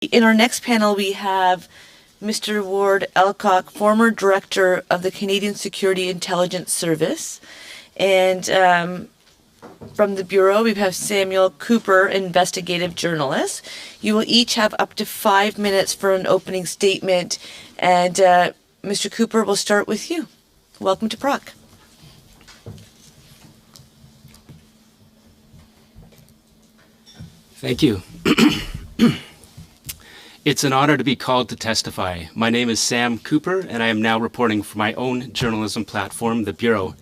In our next panel, we have Mr. Ward Elcock, former director of the Canadian Security Intelligence Service. And from the Bureau, we have Samuel Cooper, investigative journalist. You will each have up to 5 minutes for an opening statement. And Mr. Cooper, we'll start with you. Welcome to PROC. Thank you. It's an honor to be called to testify. My name is Sam Cooper, and I am now reporting for my own journalism platform, the Bureau.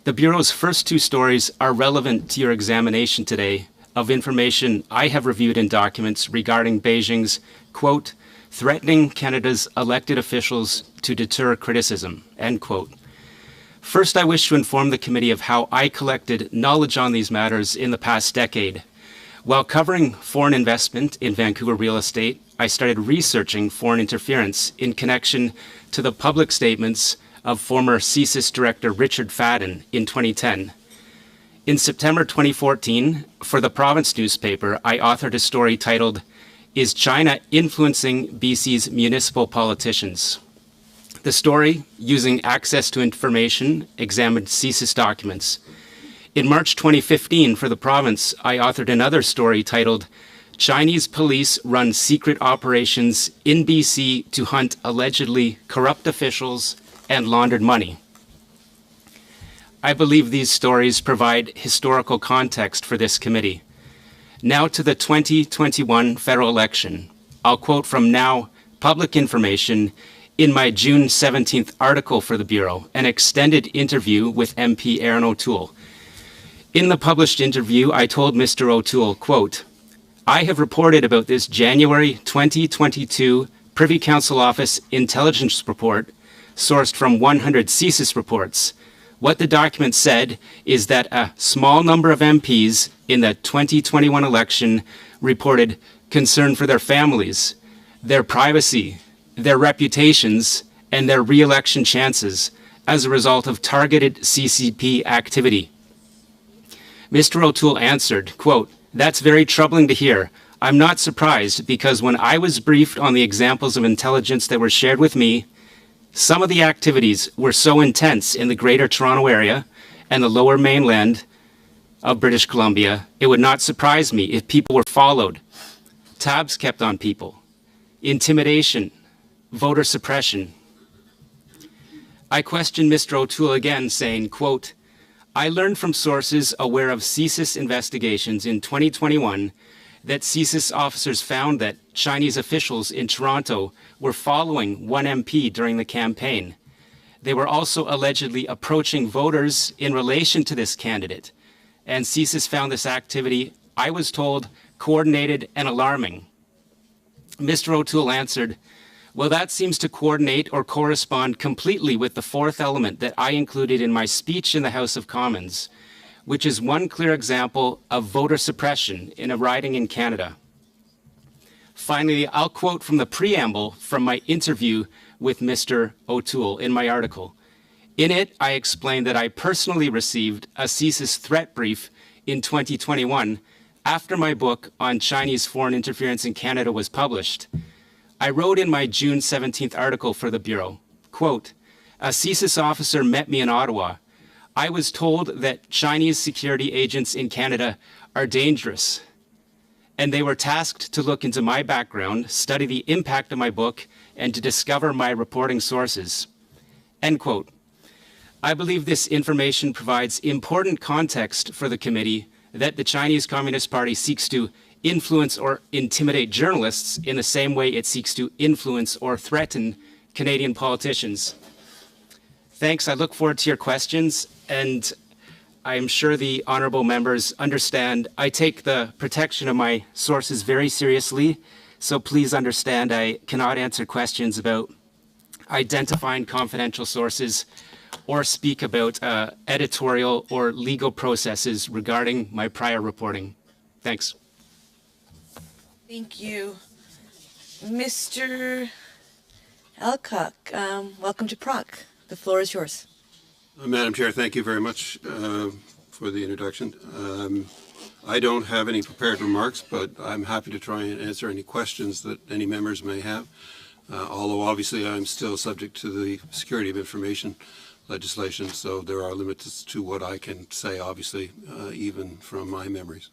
The Bureau's first two stories are relevant to your examination today of information I have reviewed in documents regarding Beijing's, quote, threatening Canada's elected officials to deter criticism, end quote. First, I wish to inform the committee of how I collected knowledge on these matters in the past decade. While covering foreign investment in Vancouver real estate, I started researching foreign interference in connection to the public statements of former CSIS Director Richard Fadden in 2010. In September 2014, for the Province newspaper, I authored a story titled, "Is China Influencing BC's Municipal Politicians?" The story, using access to information, examined CSIS documents. In March 2015, for the Province, I authored another story titled, "Chinese Police Run Secret Operations in BC to Hunt Allegedly Corrupt Officials and Laundered Money." I believe these stories provide historical context for this committee. Now to the 2021 federal election. I'll quote from Now Public Information in my June 17th article for the Bureau, an extended interview with MP Aaron O'Toole. In the published interview, I told Mr. O'Toole, quote, "I have reported about this January 2022 Privy Council Office intelligence report sourced from 100 CSIS reports. What the document said is that a small number of MPs in the 2021 election reported concern for their families, their privacy, their reputations, and their re-election chances as a result of targeted CCP activity." Mr. O'Toole answered, quote, "That's very troubling to hear. I'm not surprised because when I was briefed on the examples of intelligence that were shared with me, some of the activities were so intense in the Greater Toronto Area and the Lower Mainland of British Columbia, it would not surprise me if people were followed, tabs kept on people, intimidation, voter suppression." I questioned Mr. O'Toole again, saying, quote, "I learned from sources aware of CSIS investigations in 2021 that CSIS officers found that Chinese officials in Toronto were following one MP during the campaign. They were also allegedly approaching voters in relation to this candidate, and CSIS found this activity, I was told, coordinated and alarming." Mr. O'Toole answered, "Well, that seems to coordinate or correspond completely with the fourth element that I included in my speech in the House of Commons, which is one clear example of voter suppression in a riding in Canada." Finally, I'll quote from the preamble from my interview with Mr. O'Toole in my article. In it, I explained that I personally received a CSIS threat brief in 2021 after my book on Chinese foreign interference in Canada was published. I wrote in my June 17th article for the Bureau, quote, "A CSIS officer met me in Ottawa. I was told that Chinese security agents in Canada are dangerous, and they were tasked to look into my background, study the impact of my book, and to discover my reporting sources." End quote. I believe this information provides important context for the committee that the Chinese Communist Party seeks to influence or intimidate journalists in the same way it seeks to influence or threaten Canadian politicians. Thanks. I look forward to your questions, and I'm sure the honorable members understand I take the protection of my sources very seriously, so please understand I cannot answer questions about identifying confidential sources or speak about editorial or legal processes regarding my prior reporting. Thanks. Thank you. Mr. Elcock, welcome to PROC. The floor is yours. Madam Chair, thank you very much for the introduction. I don't have any prepared remarks, but I'm happy to try and answer any questions that any members may have. Although obviously I'm still subject to the security of information legislation, so there are limits to what I can say, obviously, even from my memories.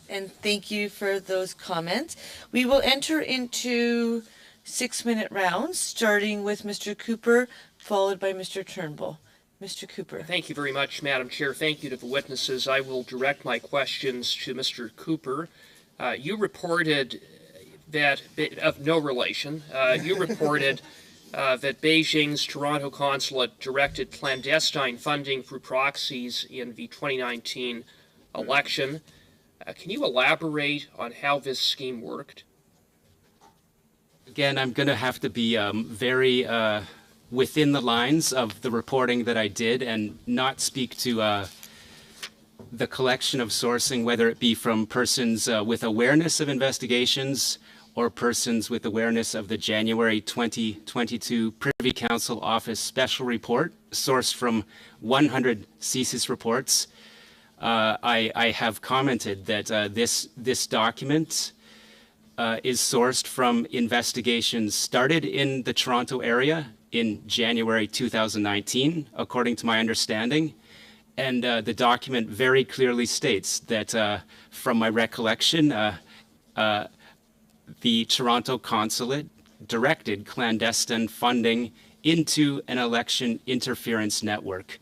And thank you for those comments. We will enter into 6-minute rounds, starting with Mr. Cooper, followed by Mr. Turnbull. Mr. Cooper. Thank you very much, Madam Chair. Thank you to the witnesses. I will direct my questions to Mr. Cooper. You reported that, of no relation, you reported that Beijing's Toronto consulate directed clandestine funding through proxies in the 2019 election. Can you elaborate on how this scheme worked? Again, I'm going to have to be very within the lines of the reporting that I did and not speak to the collection of sourcing, whether it be from persons with awareness of investigations or persons with awareness of the January 2022 Privy Council Office Special Report, sourced from 100 CSIS reports. I have commented that this document is sourced from investigations started in the Toronto area in January 2019, according to my understanding. And the document very clearly states that, from my recollection, the Toronto consulate directed clandestine funding into an election interference network.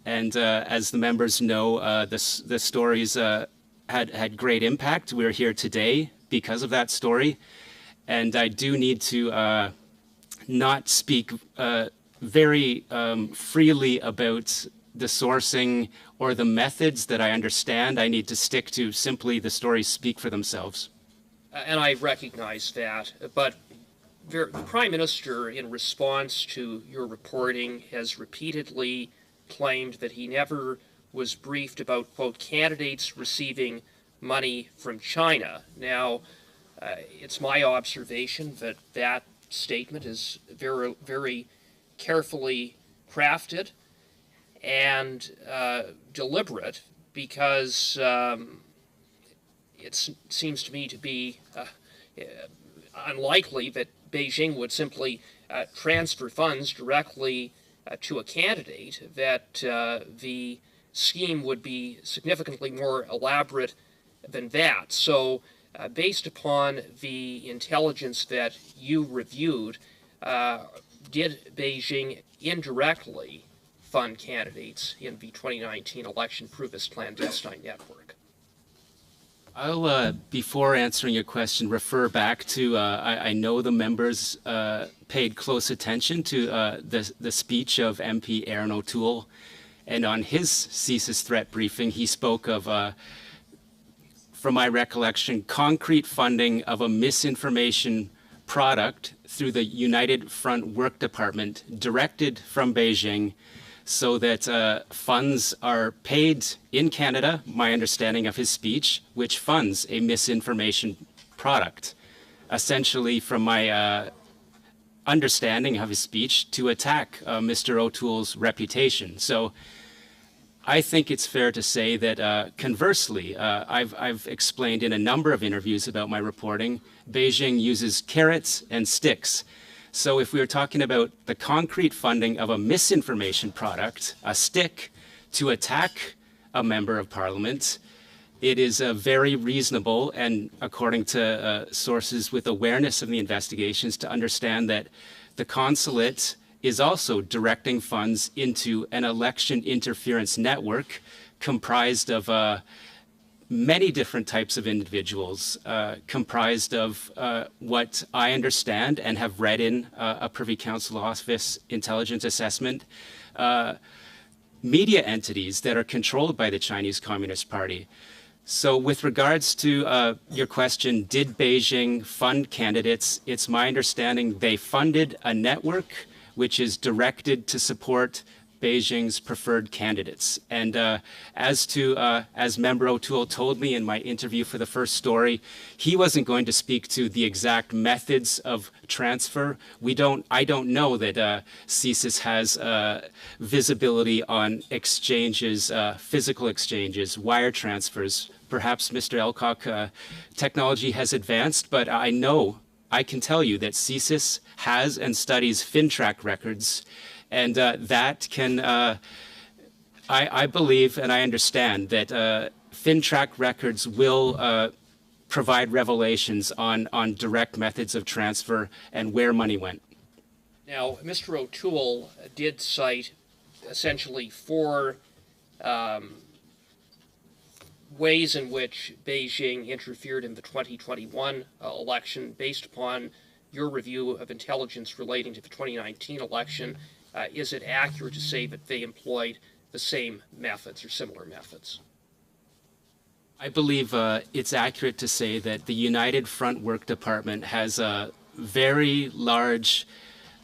And as the members know, the stories had great impact. We're here today because of that story. And I do need to not speak very freely about the sourcing or the methods that I understand. I need to stick to simply the stories speak for themselves. And I recognize that, but the Prime Minister, in response to your reporting, has repeatedly claimed that he never was briefed about, quote, candidates receiving money from China. Now, it's my observation that that statement is very, very carefully crafted and deliberate, because it seems to me to be unlikely that Beijing would simply transfer funds directly to a candidate, that the scheme would be significantly more elaborate than that. So based upon the intelligence that you reviewed, did Beijing indirectly fund candidates in the 2019 election through this clandestine network? I'll, before answering your question, refer back to, I know the members paid close attention to the speech of MP Aaron O'Toole, and on his CSIS threat briefing, he spoke of, from my recollection, concrete funding of a misinformation product through the United Front Work Department directed from Beijing, so that funds are paid in Canada, my understanding of his speech, which funds a misinformation product, essentially from my understanding of his speech, to attack Mr. O'Toole's reputation. So I think it's fair to say that conversely, I've explained in a number of interviews about my reporting, Beijing uses carrots and sticks. So if we were talking about the concrete funding of a misinformation product, a stick, to attack a member of parliament, it is very reasonable, and according to sources with awareness of the investigations, to understand that the consulate is also directing funds into an election interference network comprised of many different types of individuals, comprised of what I understand and have read in a Privy Council Office intelligence assessment, media entities that are controlled by the Chinese Communist Party. So with regards to your question, did Beijing fund candidates? It's my understanding they funded a network which is directed to support Beijing's preferred candidates. And as Member O'Toole told me in my interview for the first story, he wasn't going to speak to the exact methods of transfer. I don't know that CSIS has visibility on exchanges, physical exchanges, wire transfers. Perhaps, Mr. Elcock, technology has advanced, but I can tell you that CSIS has and studies FinTrack records, and that can, I believe and I understand that FinTrack records will provide revelations on direct methods of transfer and where money went. Now, Mr. O'Toole did cite essentially four ways in which Beijing interfered in the 2021 election based upon your review of intelligence relating to the 2019 election. Is it accurate to say that they employed the same methods or similar methods? I believe it's accurate to say that the United Front Work Department has very large,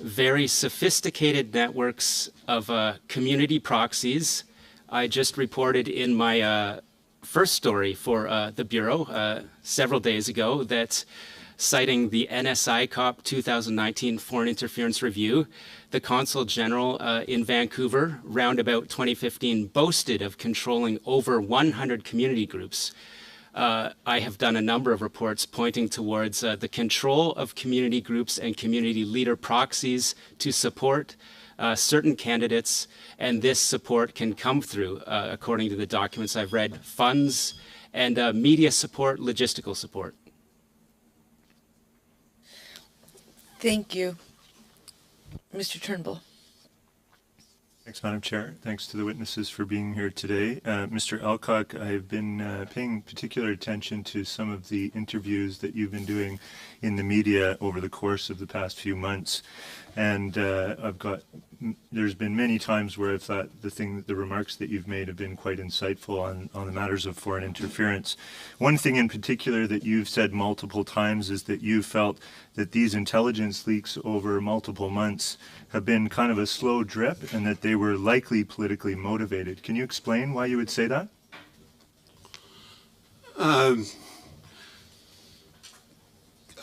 very sophisticated networks of community proxies. I just reported in my first story for the Bureau several days ago that, citing the NSICOP 2019 Foreign Interference Review, the Consul General in Vancouver, round about 2015, boasted of controlling over 100 community groups. I have done a number of reports pointing towards the control of community groups and community leader proxies to support certain candidates, and this support can come through, according to the documents I've read, funds and media support, logistical support. Thank you. Mr. Turnbull. Thanks, Madam Chair. Thanks to the witnesses for being here today. Mr. Elcock, I've been paying particular attention to some of the interviews that you've been doing in the media over the course of the past few months. And there's been many times where I've thought the remarks that you've made have been quite insightful on the matters of foreign interference. One thing in particular that you've said multiple times is that you felt that these intelligence leaks over multiple months have been kind of a slow drip and that they were likely politically motivated. Can you explain why you would say that?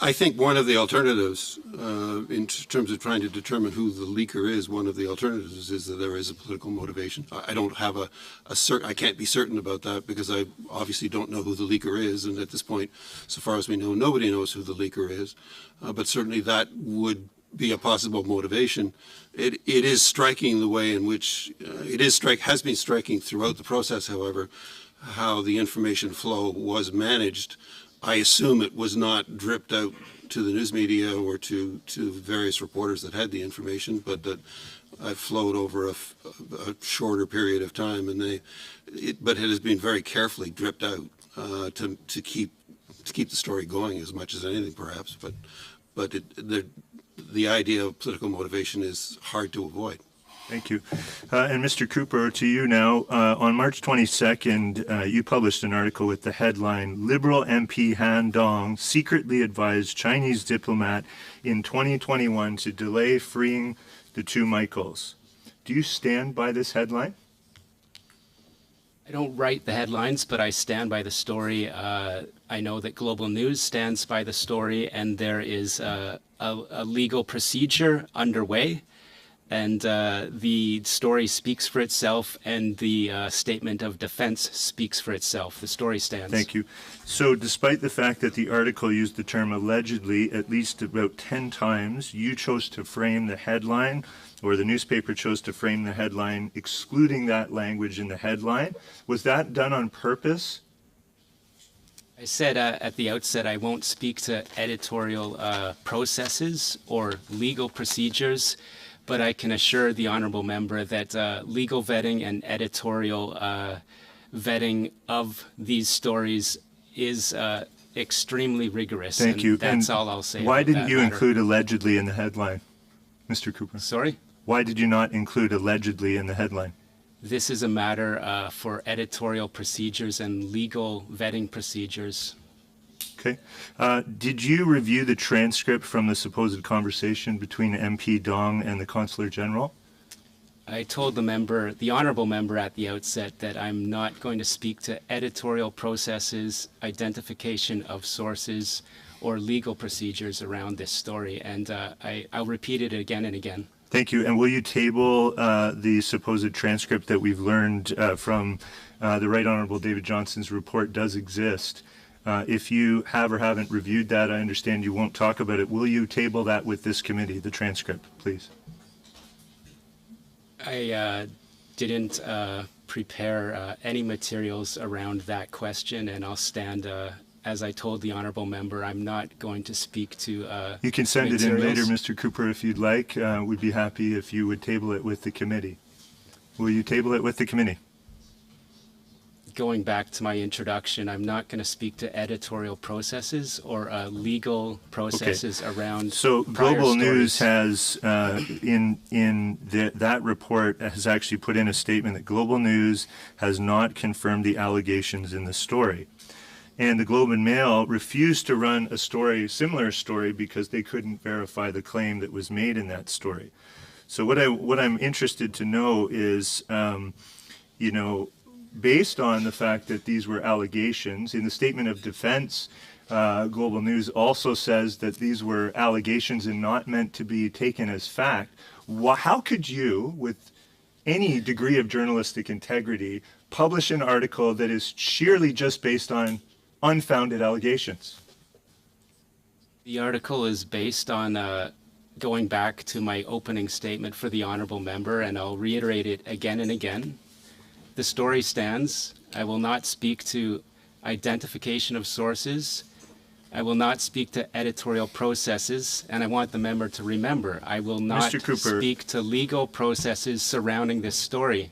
I think one of the alternatives, in terms of trying to determine who the leaker is, one of the alternatives is that there is a political motivation. I don't have I can't be certain about that because I obviously don't know who the leaker is, and at this point, so far as we know, nobody knows who the leaker is. But certainly that would be a possible motivation. It is striking the way in which has been striking throughout the process, however, how the information flow was managed. I assume it was not dripped out to the news media or to various reporters that had the information, but that it flowed over a shorter period of time, and but it has been very carefully dripped out to keep the story going as much as anything, perhaps. But the idea of political motivation is hard to avoid. Thank you. And Mr. Cooper, to you now. On March 22nd, you published an article with the headline, Liberal MP Han Dong secretly advised Chinese diplomat in 2021 to delay freeing the two Michaels. Do you stand by this headline? I don't write the headlines, but I stand by the story. I know that Global News stands by the story, and there is a legal procedure underway. And the story speaks for itself, and the statement of defense speaks for itself. The story stands. Thank you. So despite the fact that the article used the term allegedly at least about 10 times, you chose to frame the headline, or the newspaper chose to frame the headline excluding that language in the headline. Was that done on purpose? I said at the outset I won't speak to editorial processes or legal procedures, but I can assure the honourable member that legal vetting and editorial vetting of these stories is extremely rigorous. Thank you. That's all I'll say. Why didn't you include allegedly in the headline, Mr. Cooper? Sorry? Why did you not include allegedly in the headline? This is a matter for editorial procedures and legal vetting procedures. Okay. Did you review the transcript from the supposed conversation between MP Dong and the Consular General? I told the honorable member at the outset that I'm not going to speak to editorial processes, identification of sources, or legal procedures around this story, and I'll repeat it again and again. Thank you. And will you table the supposed transcript that we've learned from the Right Honorable David Johnson's report does exist? If you have or haven't reviewed that, I understand you won't talk about it. Will you table that with this committee, the transcript, please? I didn't prepare any materials around that question, and I'll stand, as I told the honorable member, I'm not going to speak to You can send materials. it in later, Mr. Cooper, if you'd like. We'd be happy if you would table it with the committee. Will you table it with the committee? Going back to my introduction, I'm not going to speak to editorial processes or legal processes around So prior Global stories. News has, that report has actually put in a statement that Global News has not confirmed the allegations in the story. And the Globe and Mail refused to run a story, similar story, because they couldn't verify the claim that was made in that story. So what I'm interested to know is, you know, based on the fact that these were allegations, in the statement of defense, Global News also says that these were allegations and not meant to be taken as fact. How could you, with any degree of journalistic integrity, publish an article that is sheerly just based on unfounded allegations? The article is based on going back to my opening statement for the honorable member, and I'll reiterate it again and again. The story stands. I will not speak to identification of sources. I will not speak to editorial processes, and I want the member to remember, I will not Mr. Cooper. speak to legal processes surrounding this story.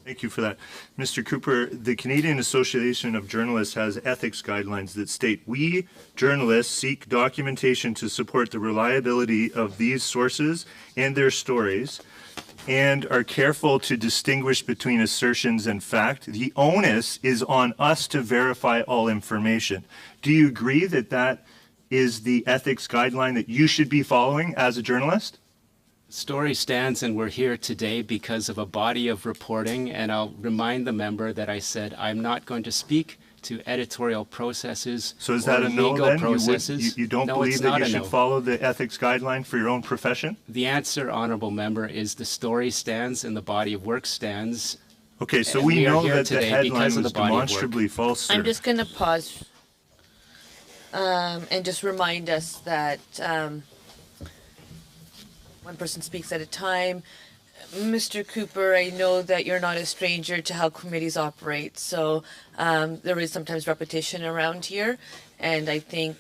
Thank you for that. Mr. Cooper, the Canadian Association of Journalists has ethics guidelines that state, we journalists seek documentation to support the reliability of these sources and their stories, and are careful to distinguish between assertions and fact. The onus is on us to verify all information. Do you agree that that is the ethics guideline that you should be following as a journalist? The story stands, and we're here today because of a body of reporting, and I'll remind the member that I said I'm not going to speak to editorial processes So is that or a no legal then? processes. You don't No, believe it's that not you a should no. follow the ethics guideline for your own profession? The answer, honorable member, is the story stands and the body of work stands. Okay, so And we we are know here that the today headline because of was the body of work. demonstrably false, sir. I'm just going to pause and just remind us that one person speaks at a time. Mr. Cooper, I know that you're not a stranger to how committees operate, so there is sometimes repetition around here, and I think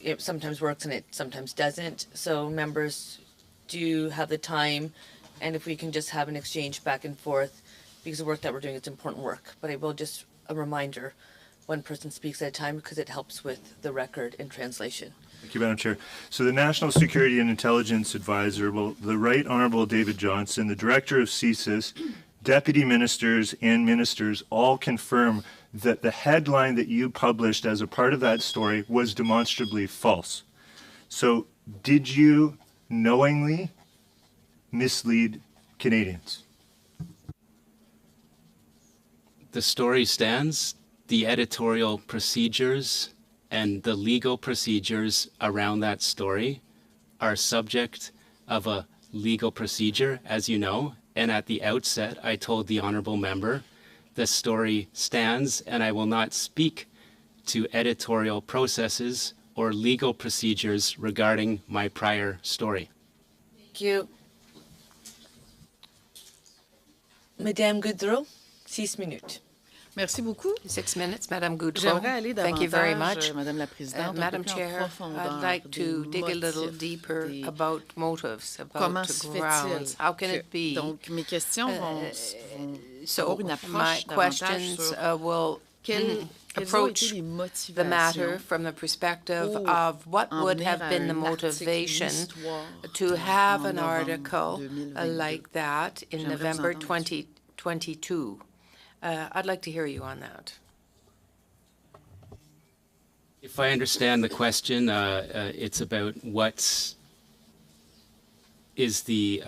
it sometimes works and it sometimes doesn't. So members do have the time, and if we can just have an exchange back and forth, because the work that we're doing is important work. But I will just a reminder, one person speaks at a time because it helps with the record and translation. Thank you, Madam Chair. So the National Security and Intelligence Advisor, well, the Right Honorable David Johnson, the Director of CSIS, deputy ministers and ministers all confirm that the headline that you published as a part of that story was demonstrably false. So did you knowingly mislead Canadians? The story stands, the editorial procedures and the legal procedures around that story are subject of a legal procedure, as you know. And at the outset, I told the honorable member, the story stands and I will not speak to editorial processes or legal procedures regarding my prior story. Thank you. Madame Goudreau, 6 minutes. Merci beaucoup. 6 minutes, Madame Goudreau. J'aimerais aller Thank you very davantage, much. Madame la Présidente, Madam un peu plus en Chair, profondeur I'd like to des dig a little motifs, deeper des- about motives, Comment about se grounds. fait-il How can que- it be? Donc, mes questions vont So avoir une approche my davantage questions sur will quelles ont approach été les the matter motivations from the perspective pour of what en would venir have à been the un article, motivation une histoire to have en an novembre article 2022. like that in J'aimerais vous November entendre 2022. I'd like to hear you on that. If I understand the question, it's about what is the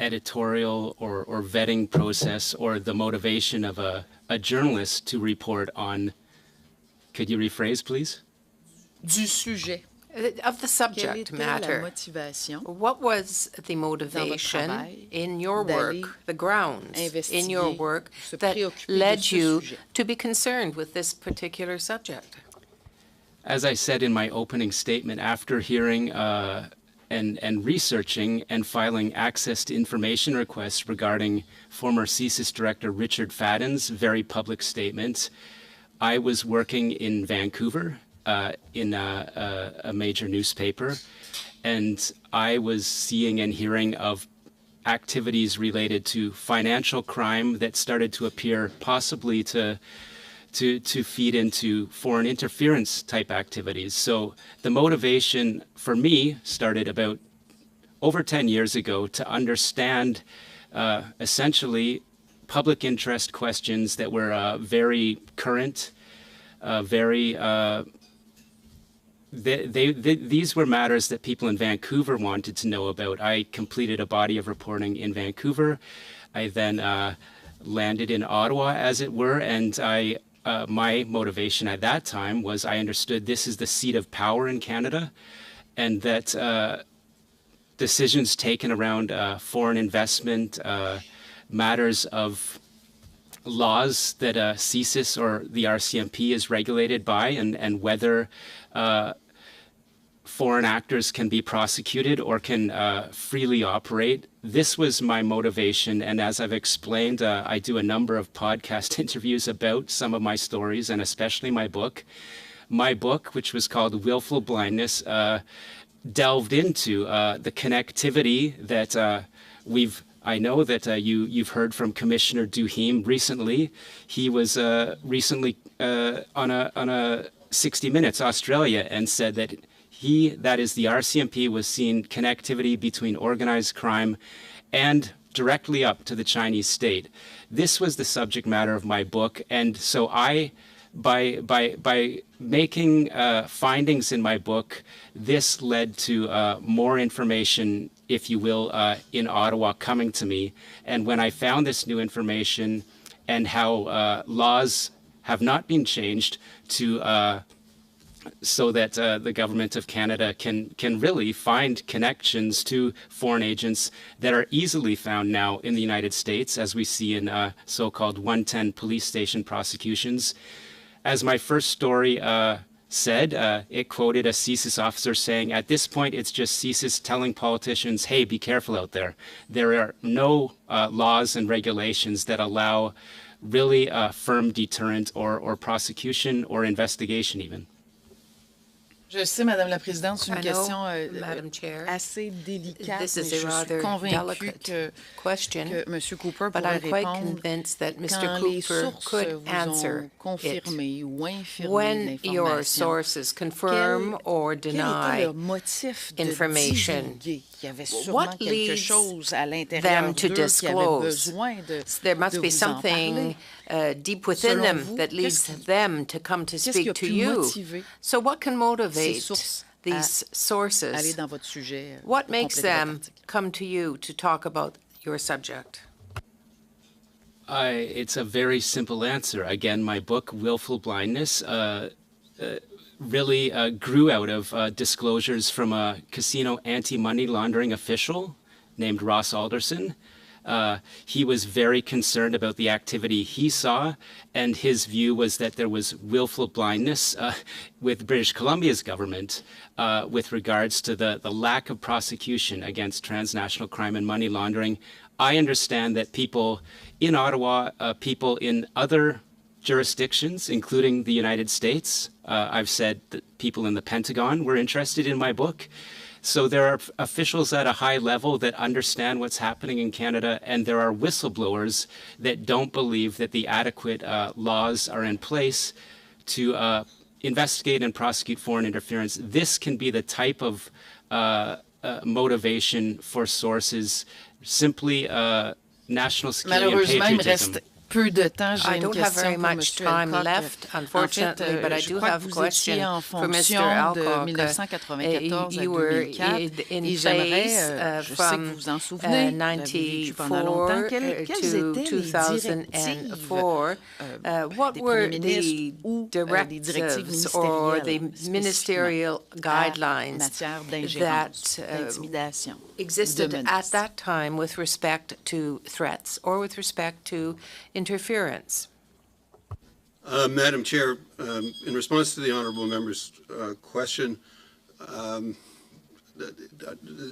editorial or vetting process or the motivation of a journalist to report on, could you rephrase, please? Du sujet. Of the Quelle subject était la matter, motivation what was the motivation travail in your d'aller work, the grounds in your investiguer, work se that préoccuper de led ce you sujet? to be concerned with this particular subject? As I said in my opening statement, after hearing and researching and filing access to information requests regarding former CSIS Director Richard Fadden's very public statement, I was working in Vancouver in a major newspaper, and I was seeing and hearing of activities related to financial crime that started to appear possibly to feed into foreign interference type activities. So the motivation for me started about over 10 years ago to understand essentially public interest questions that were very current, these were matters that people in Vancouver wanted to know about. I completed a body of reporting in Vancouver. I then landed in Ottawa, as it were, and my motivation at that time was I understood this is the seat of power in Canada, and that decisions taken around foreign investment, matters of laws that CSIS or the RCMP is regulated by, and whether foreign actors can be prosecuted or can freely operate. This was my motivation, and as I've explained, I do a number of podcast interviews about some of my stories, and especially my book. My book, which was called Willful Blindness, delved into the connectivity that I know that you've heard from Commissioner Duhim recently. He was recently on a 60 Minutes Australia and said that that is the RCMP, was seeing connectivity between organized crime and directly up to the Chinese state. This was the subject matter of my book, and so by making findings in my book, this led to more information, if you will, in Ottawa coming to me. And when I found this new information and how laws have not been changed to so that the government of Canada can really find connections to foreign agents that are easily found now in the United States, as we see in so-called 110 police station prosecutions. As my first story said, it quoted a CSIS officer saying, at this point, it's just CSIS telling politicians, hey, be careful out there. There are no laws and regulations that allow really a firm deterrent or prosecution or investigation even. Je sais, Madame la Présidente, c'est une I know, question Madam Chair, assez délicate, this mais is je a suis rather convaincue delicate question, que M. Cooper but pourrait I'm quite répondre convinced that Mr. quand les Cooper sources could vous answer ont confirmé ou infirmé when your l'information. sources confirm or Quel était deny leur motif de information? divulguer? Il y avait sûrement What quelque leads chose à l'intérieur them to d'eux qui avait disclose? besoin There must de be vous en something parler. deep within Selon them vous, that leads them to come to qu'est-ce qui a speak to pu you. motiver So what can ces motivate sources these aller sources? dans votre sujet? What pour makes compléter votre them article? come to you to talk about your subject? It's a very simple answer. Again, my book, Willful Blindness, really grew out of disclosures from a casino anti-money laundering official named Ross Alderson. He was very concerned about the activity he saw, and his view was that there was willful blindness with British Columbia's government with regards to the lack of prosecution against transnational crime and money laundering. I understand that people in Ottawa, people in other jurisdictions, including the United States, I've said that people in the Pentagon were interested in my book. So there are officials at a high level that understand what's happening in Canada, and there are whistleblowers that don't believe that the adequate laws are in place to investigate and prosecute foreign interference. This can be the type of motivation for sources, simply national security and Malheureusement, il me patriotism. reste peu de temps. J'ai I une don't have very question pour much M. time Elcock. left, unfortunately, but I Je do crois have que a vous étiez question en for Mr. fonction de Alcock. 1994 à You were 2004 in et j'aimerais, place je sais que vous vous en souvenez, vous l'avez vécu pendant longtemps, 94 quelles étaient les directives what des were premiers ministres the ou les directives directives or the ministérielles ministerial en guidelines matière d'ingérence, that d'intimidation, existed de at menace? that time with respect to threats or with respect to interference? Madam Chair, in response to the honourable member's question,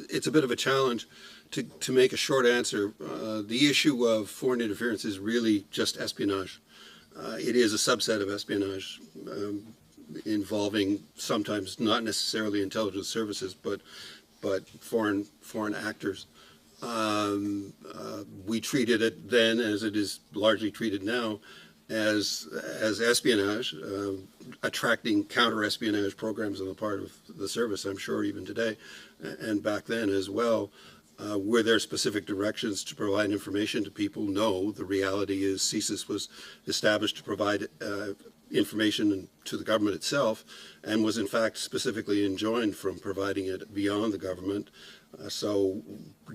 it's a bit of a challenge to make a short answer. The issue of foreign interference is really just espionage. It is a subset of espionage involving sometimes not necessarily intelligence services, but foreign actors. We treated it then, as it is largely treated now, as espionage, attracting counter-espionage programs on the part of the service, I'm sure even today, and back then as well. Were there specific directions to provide information to people? No. The reality is CSIS was established to provide information to the government itself and was in fact specifically enjoined from providing it beyond the government. So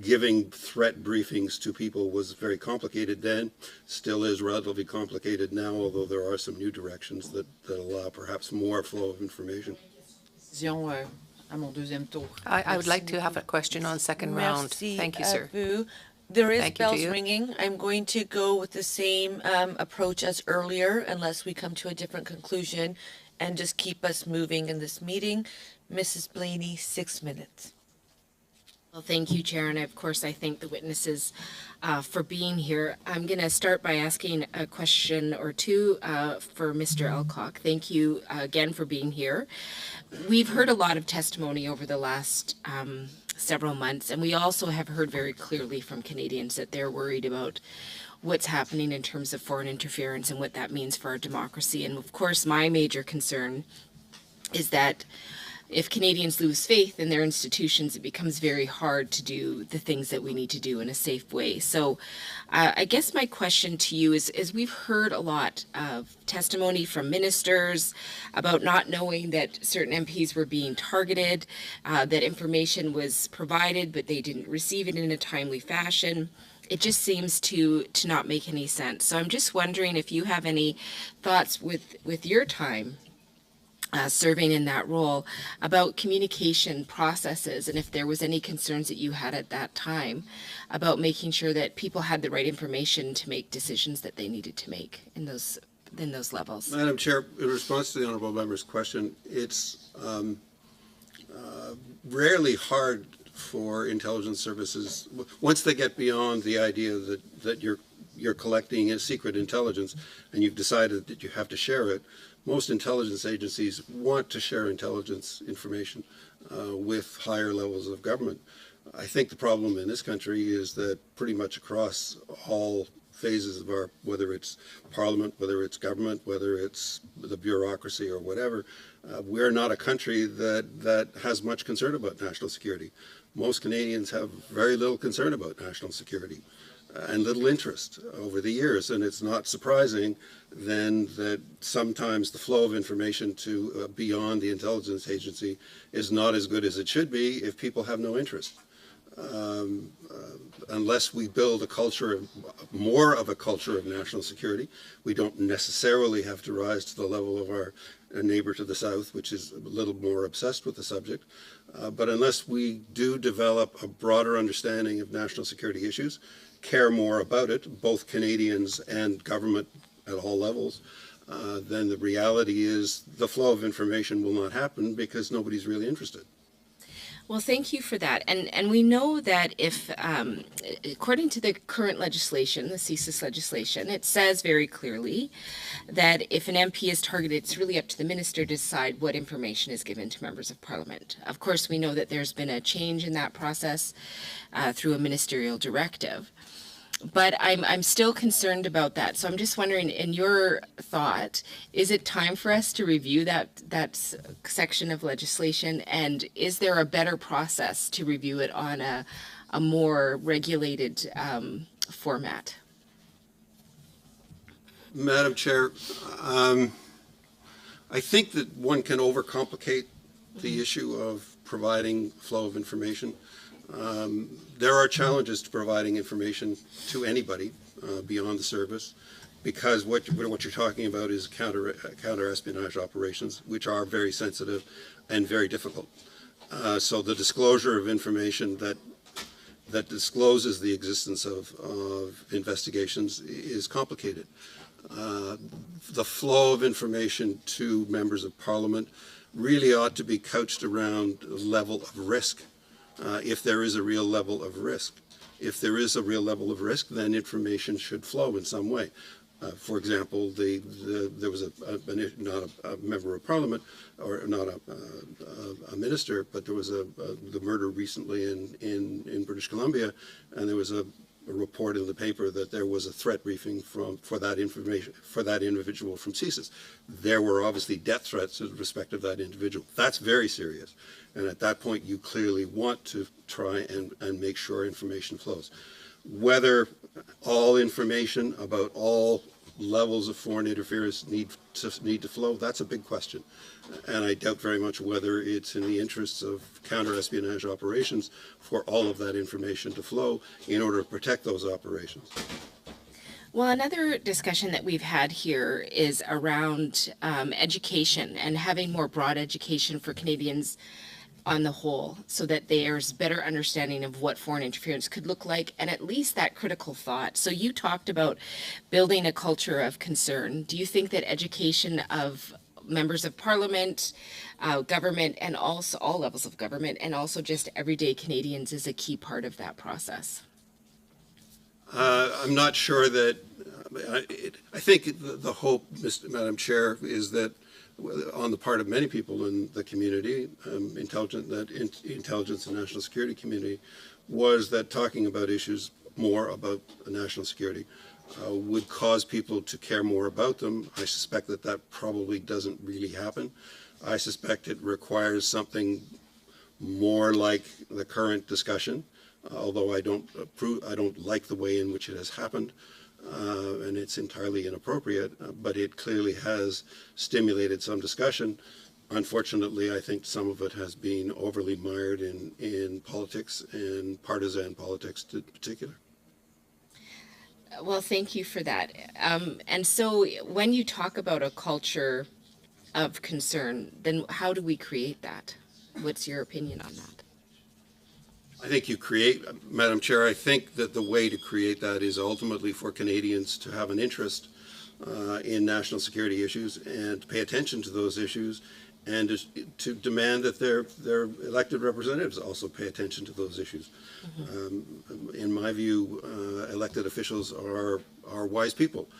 giving threat briefings to people was very complicated then, still is relatively complicated now, although there are some new directions that allow perhaps more flow of information. À mon deuxième tour. I would like to have a question on second round. Merci Thank you, à sir. vous. There is Thank you to bells you. ringing. I'm going to go with the same approach as earlier, unless we come to a different conclusion, and just keep us moving in this meeting. Mrs. Blaney, 6 minutes. Well, thank you, Chair, and of course I thank the witnesses for being here. I'm going to start by asking a question or two for Mr. Elcock. Thank you again for being here. We've heard a lot of testimony over the last several months, and we also have heard very clearly from Canadians that they're worried about what's happening in terms of foreign interference and what that means for our democracy. And of course, my major concern is that if Canadians lose faith in their institutions, it becomes very hard to do the things that we need to do in a safe way. So I guess my question to you is we've heard a lot of testimony from ministers about not knowing that certain MPs were being targeted, that information was provided, but they didn't receive it in a timely fashion. It just seems to not make any sense. So I'm just wondering if you have any thoughts with your time serving in that role about communication processes, and if there was any concerns that you had at that time about making sure that people had the right information to make decisions that they needed to make in those levels. Madam Chair, in response to the honourable member's question, it's rarely hard for intelligence services, once they get beyond the idea that you're collecting secret intelligence and you've decided that you have to share it. Most intelligence agencies want to share intelligence information with higher levels of government. I think the problem in this country is that pretty much across all phases of our, whether it's parliament, whether it's government, whether it's the bureaucracy or whatever, we're not a country that has much concern about national security. Most Canadians have very little concern about national security and little interest over the years, and it's not surprising then that sometimes the flow of information to beyond the intelligence agency is not as good as it should be if people have no interest. Unless we build a culture, more of a culture of national security, we don't necessarily have to rise to the level of our neighbor to the south, which is a little more obsessed with the subject. But unless we do develop a broader understanding of national security issues, care more about it, both Canadians and government at all levels, then the reality is the flow of information will not happen because nobody's really interested. Well, thank you for that. And we know that if, according to the current legislation, the CSIS legislation, it says very clearly that if an MP is targeted, it's really up to the minister to decide what information is given to members of parliament. Of course, we know that there's been a change in that process through a ministerial directive. But I'm still concerned about that. So I'm just wondering, in your thought, is it time for us to review that section of legislation? And is there a better process to review it on a more regulated format? Madam Chair, I think that one can overcomplicate the issue of providing flow of information. There are challenges to providing information to anybody beyond the service, because what you're talking about is counter-espionage operations, which are very sensitive and very difficult. So the disclosure of information that discloses the existence of investigations is complicated. The flow of information to members of Parliament really ought to be couched around a level of risk, if there is a real level of risk. If there is a real level of risk, then information should flow in some way. For example, there was not a member of Parliament, or not a minister, but there was the murder recently in British Columbia, and there was a report in the paper that there was a threat briefing for that individual from CSIS. There were obviously death threats in respect of that individual. That's very serious, and at that point you clearly want to try and make sure information flows. Whether all information about all levels of foreign interference need to flow, that's a big question. And I doubt very much whether it's in the interests of counter-espionage operations for all of that information to flow in order to protect those operations. Well, another discussion that we've had here is around education and having more broad education for Canadians on the whole, so that there's better understanding of what foreign interference could look like, and at least that critical thought. So you talked about building a culture of concern. Do you think that education of members of Parliament, government, and also all levels of government, and also just everyday Canadians is a key part of that process? I'm not sure that, I think the hope, Madam Chair, is that on the part of many people in the community, intelligence and national security community, was that talking about issues more about national security would cause people to care more about them. I suspect that probably doesn't really happen. I suspect it requires something more like the current discussion, although I don't like the way in which it has happened. And it's entirely inappropriate, but it clearly has stimulated some discussion. Unfortunately, I think some of it has been overly mired in politics, and partisan politics in particular. Well, thank you for that. And so when you talk about a culture of concern, then how do we create that? What's your opinion on that? I think you create, Madam Chair, I think that the way to create that is ultimately for Canadians to have an interest in national security issues and to pay attention to those issues, and to demand that their elected representatives also pay attention to those issues. Mm-hmm. In my view, elected officials are wise people.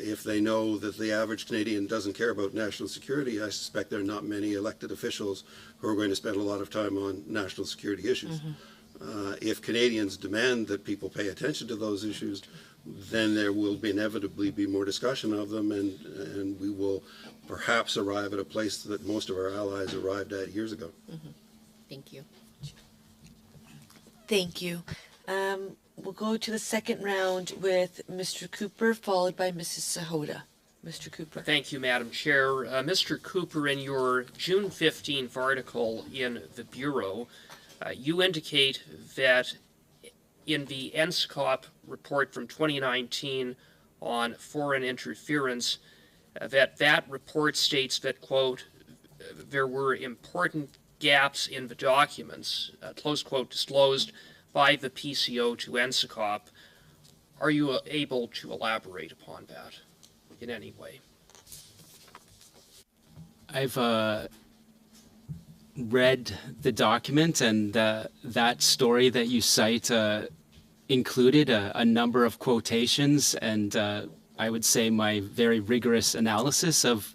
If they know that the average Canadian doesn't care about national security, I suspect there are not many elected officials who are going to spend a lot of time on national security issues. Mm-hmm. If Canadians demand that people pay attention to those issues, then there will inevitably be more discussion of them, and we will perhaps arrive at a place that most of our allies arrived at years ago. Mm-hmm. Thank you. Thank you. We'll go to the second round with Mr. Cooper, followed by Mrs. Sahota. Mr. Cooper. Thank you, Madam Chair. Mr. Cooper, in your June 15th article in the Bureau, you indicate that in the NSCOP report from 2019 on foreign interference, that report states that, quote, there were important gaps in the documents, close quote, disclosed by the PCO to NSCOP. Are you able to elaborate upon that in any way? I've read the document, and that story that you cite included a number of quotations, and I would say my very rigorous analysis of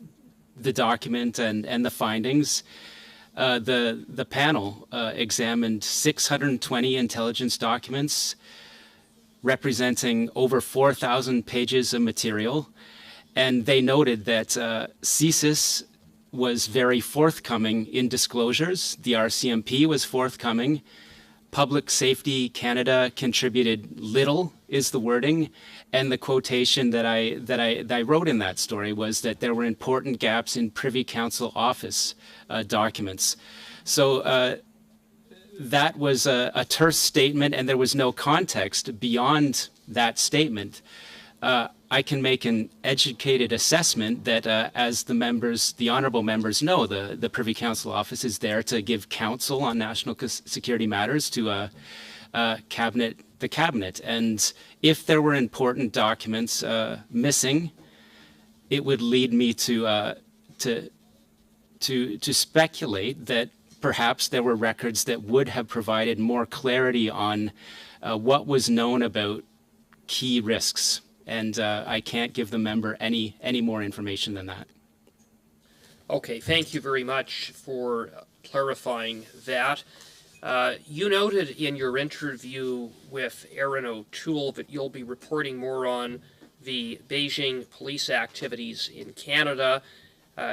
the document and the findings. The panel examined 620 intelligence documents representing over 4,000 pages of material, and they noted that CSIS was very forthcoming in disclosures. The RCMP was forthcoming. Public Safety Canada contributed little, is the wording, and the quotation that I wrote in that story was that there were important gaps in Privy Council office documents. So that was a terse statement, and there was no context beyond that statement. I can make an educated assessment that, as the honourable members know, the Privy Council office is there to give counsel on national security matters to the cabinet. And if there were important documents missing, it would lead me to speculate that perhaps there were records that would have provided more clarity on what was known about key risks. And I can't give the member any more information than that. Okay, thank you very much for clarifying that. You noted in your interview with Aaron O'Toole that you'll be reporting more on the Beijing police activities in Canada.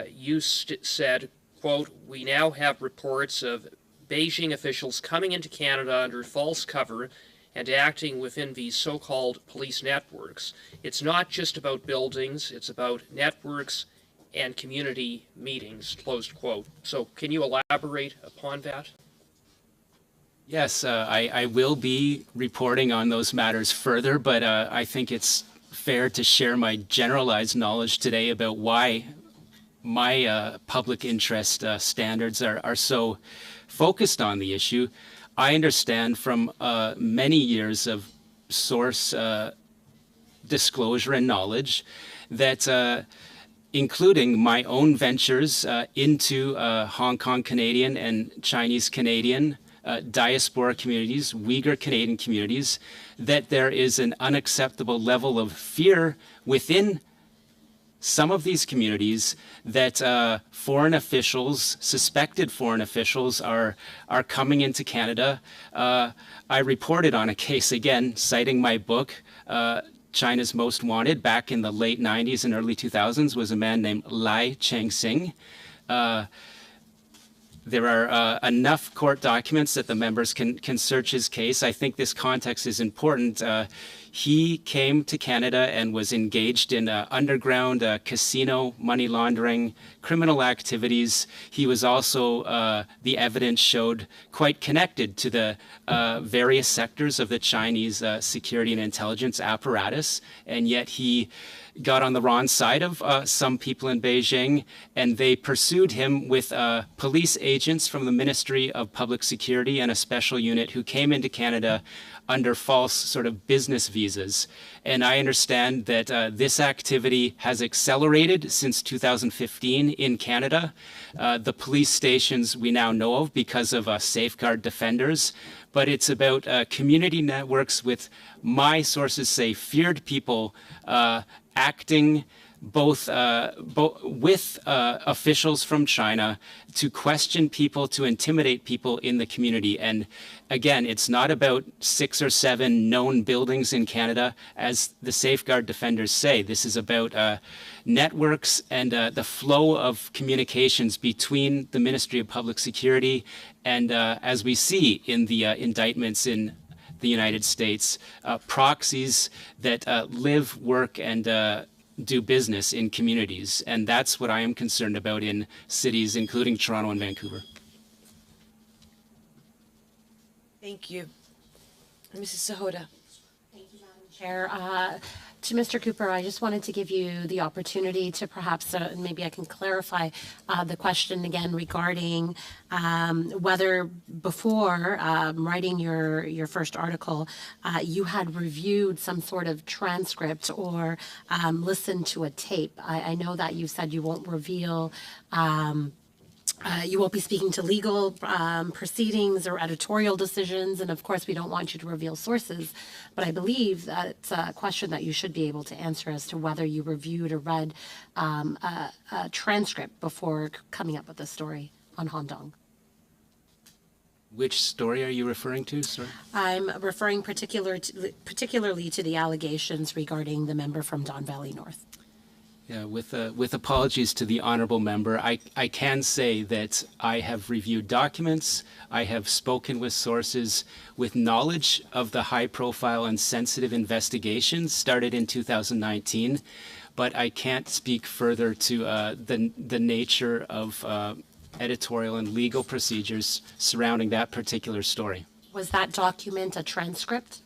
You said, quote, "We now have reports of Beijing officials coming into Canada under false cover and acting within these so-called police networks. It's not just about buildings, it's about networks and community meetings," closed quote. So can you elaborate upon that? Yes, I will be reporting on those matters further, but I think it's fair to share my generalized knowledge today about why my public interest standards are so focused on the issue. I understand from many years of source disclosure and knowledge that including my own ventures into Hong Kong Canadian and Chinese Canadian diaspora communities, Uyghur Canadian communities, that there is an unacceptable level of fear within some of these communities that foreign officials, suspected foreign officials, are coming into Canada. I reported on a case, again, citing my book, China's Most Wanted, back in the late 90s and early 2000s, was a man named Lai Cheng-sing. There are enough court documents that the members can search his case. I think this context is important. He came to Canada and was engaged in underground casino, money laundering, criminal activities. He was also, the evidence showed, quite connected to the various sectors of the Chinese security and intelligence apparatus, and yet he got on the wrong side of some people in Beijing, and they pursued him with police agents from the Ministry of Public Security and a special unit who came into Canada under false sort of business visas. And I understand that this activity has accelerated since 2015 in Canada. The police stations we now know of because of safeguard defenders, but it's about community networks with, my sources say, feared people acting both with officials from China to question people, to intimidate people in the community. And again, it's not about 6 or 7 known buildings in Canada, as the safeguard defenders say. This is about networks and the flow of communications between the Ministry of Public Security and, as we see in the indictments in the United States, proxies that live, work, and do business in communities. And that's what I am concerned about in cities, including Toronto and Vancouver. Thank you. Mrs. Sahota. Thank you, Madam Chair. To Mr. Cooper, I just wanted to give you the opportunity to perhaps, maybe I can clarify the question again regarding whether before writing your first article, you had reviewed some sort of transcript or listened to a tape. I know that you said you won't reveal you won't be speaking to legal proceedings or editorial decisions, and of course we don't want you to reveal sources, but I believe that it's a question that you should be able to answer as to whether you reviewed or read a transcript before coming up with the story on Hondong. Which story are you referring to, sir? I'm referring particularly to the allegations regarding the member from Don Valley North. Yeah, with apologies to the honorable member, I can say that I have reviewed documents, I have spoken with sources with knowledge of the high-profile and sensitive investigations started in 2019, but I can't speak further to the nature of editorial and legal procedures surrounding that particular story. Was that document a transcript?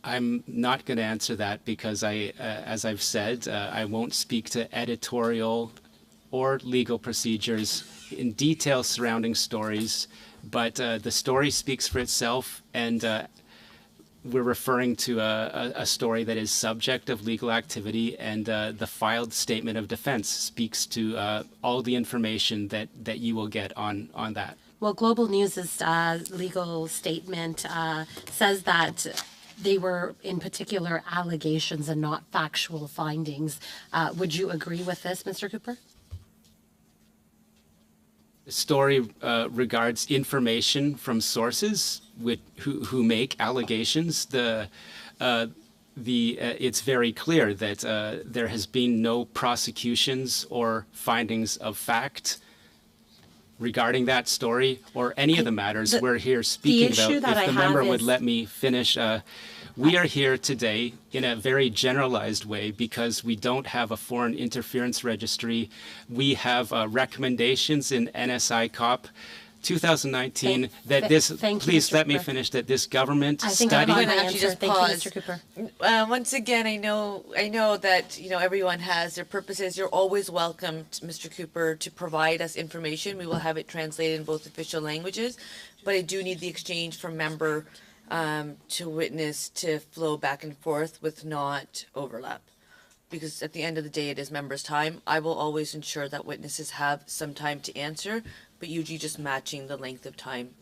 I'm not going to answer that because as I've said, I won't speak to editorial or legal procedures in detail surrounding stories, but the story speaks for itself, and we're referring to a story that is subject of legal activity, and the filed statement of defense speaks to all the information that you will get on that. Well, Global News' legal statement says that they were in particular allegations and not factual findings. Would you agree with this, Mr. Cooper? The story regards information from sources who make allegations. It's very clear that there has been no prosecutions or findings of fact regarding that story or any of the matters we're here speaking about. If the member would let me finish, we are here today in a very generalized way because we don't have a foreign interference registry. We have recommendations in NSI COP 2019 that this, please let me finish, that this government study. I'm going to actually just pause. Thank you, Mr. Cooper. Once again, I know that everyone has their purposes. You're always welcome, Mr. Cooper, to provide us information. We will have it translated in both official languages, but I do need the exchange from member to witness to flow back and forth with not overlap. Because at the end of the day, it is members' time. I will always ensure that witnesses have some time to answer, but usually just matching the length of time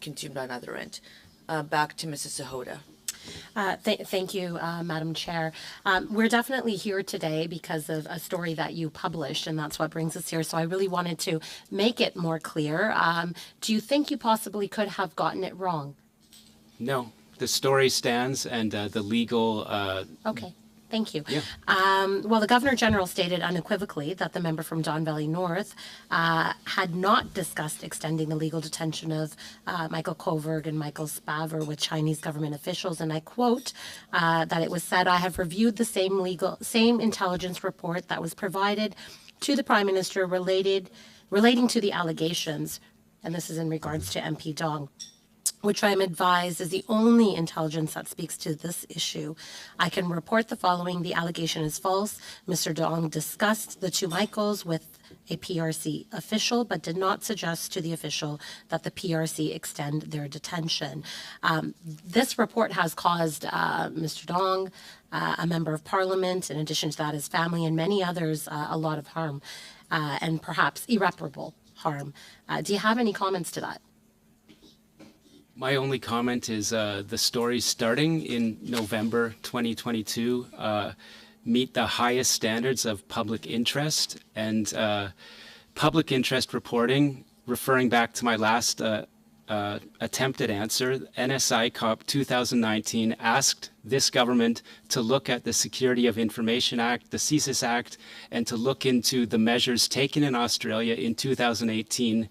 consumed on either end. Back to Mrs. Sahota. Thank you, Madam Chair. We're definitely here today because of a story that you published, and that's what brings us here. So I really wanted to make it more clear. Do you think you possibly could have gotten it wrong? No, the story stands, and the legal... Okay. Thank you. Yeah. Well, the Governor General stated unequivocally that the member from Don Valley North had not discussed extending the legal detention of Michael Koverg and Michael Spavor with Chinese government officials, and I quote that it was said, "I have reviewed the same intelligence report that was provided to the Prime Minister relating to the allegations," and this is in regards to MP Dong, "which I am advised is the only intelligence that speaks to this issue. I can report the following. The allegation is false. Mr. Dong discussed the two Michaels with a PRC official, but did not suggest to the official that the PRC extend their detention." This report has caused Mr. Dong, a member of parliament, in addition to that, his family and many others, a lot of harm, and perhaps irreparable harm. Do you have any comments to that? My only comment is the stories starting in November 2022 meet the highest standards of public interest, and public interest reporting, referring back to my last attempted answer, NSI COP 2019 asked this government to look at the Security of Information Act, the CSIS Act, and to look into the measures taken in Australia in 2018.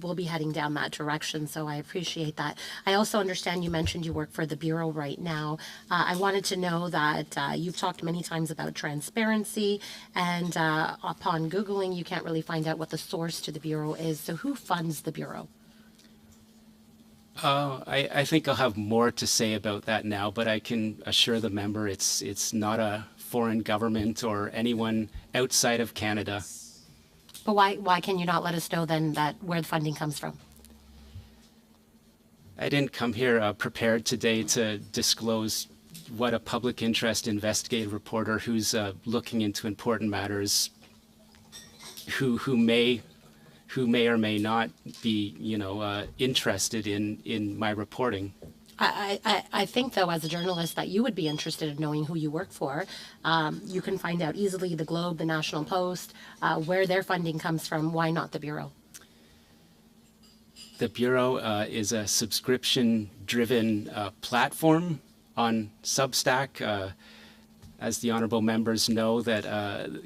We'll be heading down that direction, so I appreciate that. I also understand you mentioned you work for the Bureau right now. I wanted to know that you've talked many times about transparency, and upon Googling, you can't really find out what the source to the Bureau is. So who funds the Bureau? I think I'll have more to say about that now, but I can assure the member it's not a foreign government or anyone outside of Canada. But why can you not let us know then that where the funding comes from? I didn't come here prepared today to disclose what a public interest investigative reporter who's looking into important matters, who may or may not be, interested in my reporting. I think, though, as a journalist, that you would be interested in knowing who you work for. You can find out easily the Globe, the National Post, where their funding comes from. Why not the Bureau? The Bureau is a subscription-driven platform on Substack. As the honourable members know, that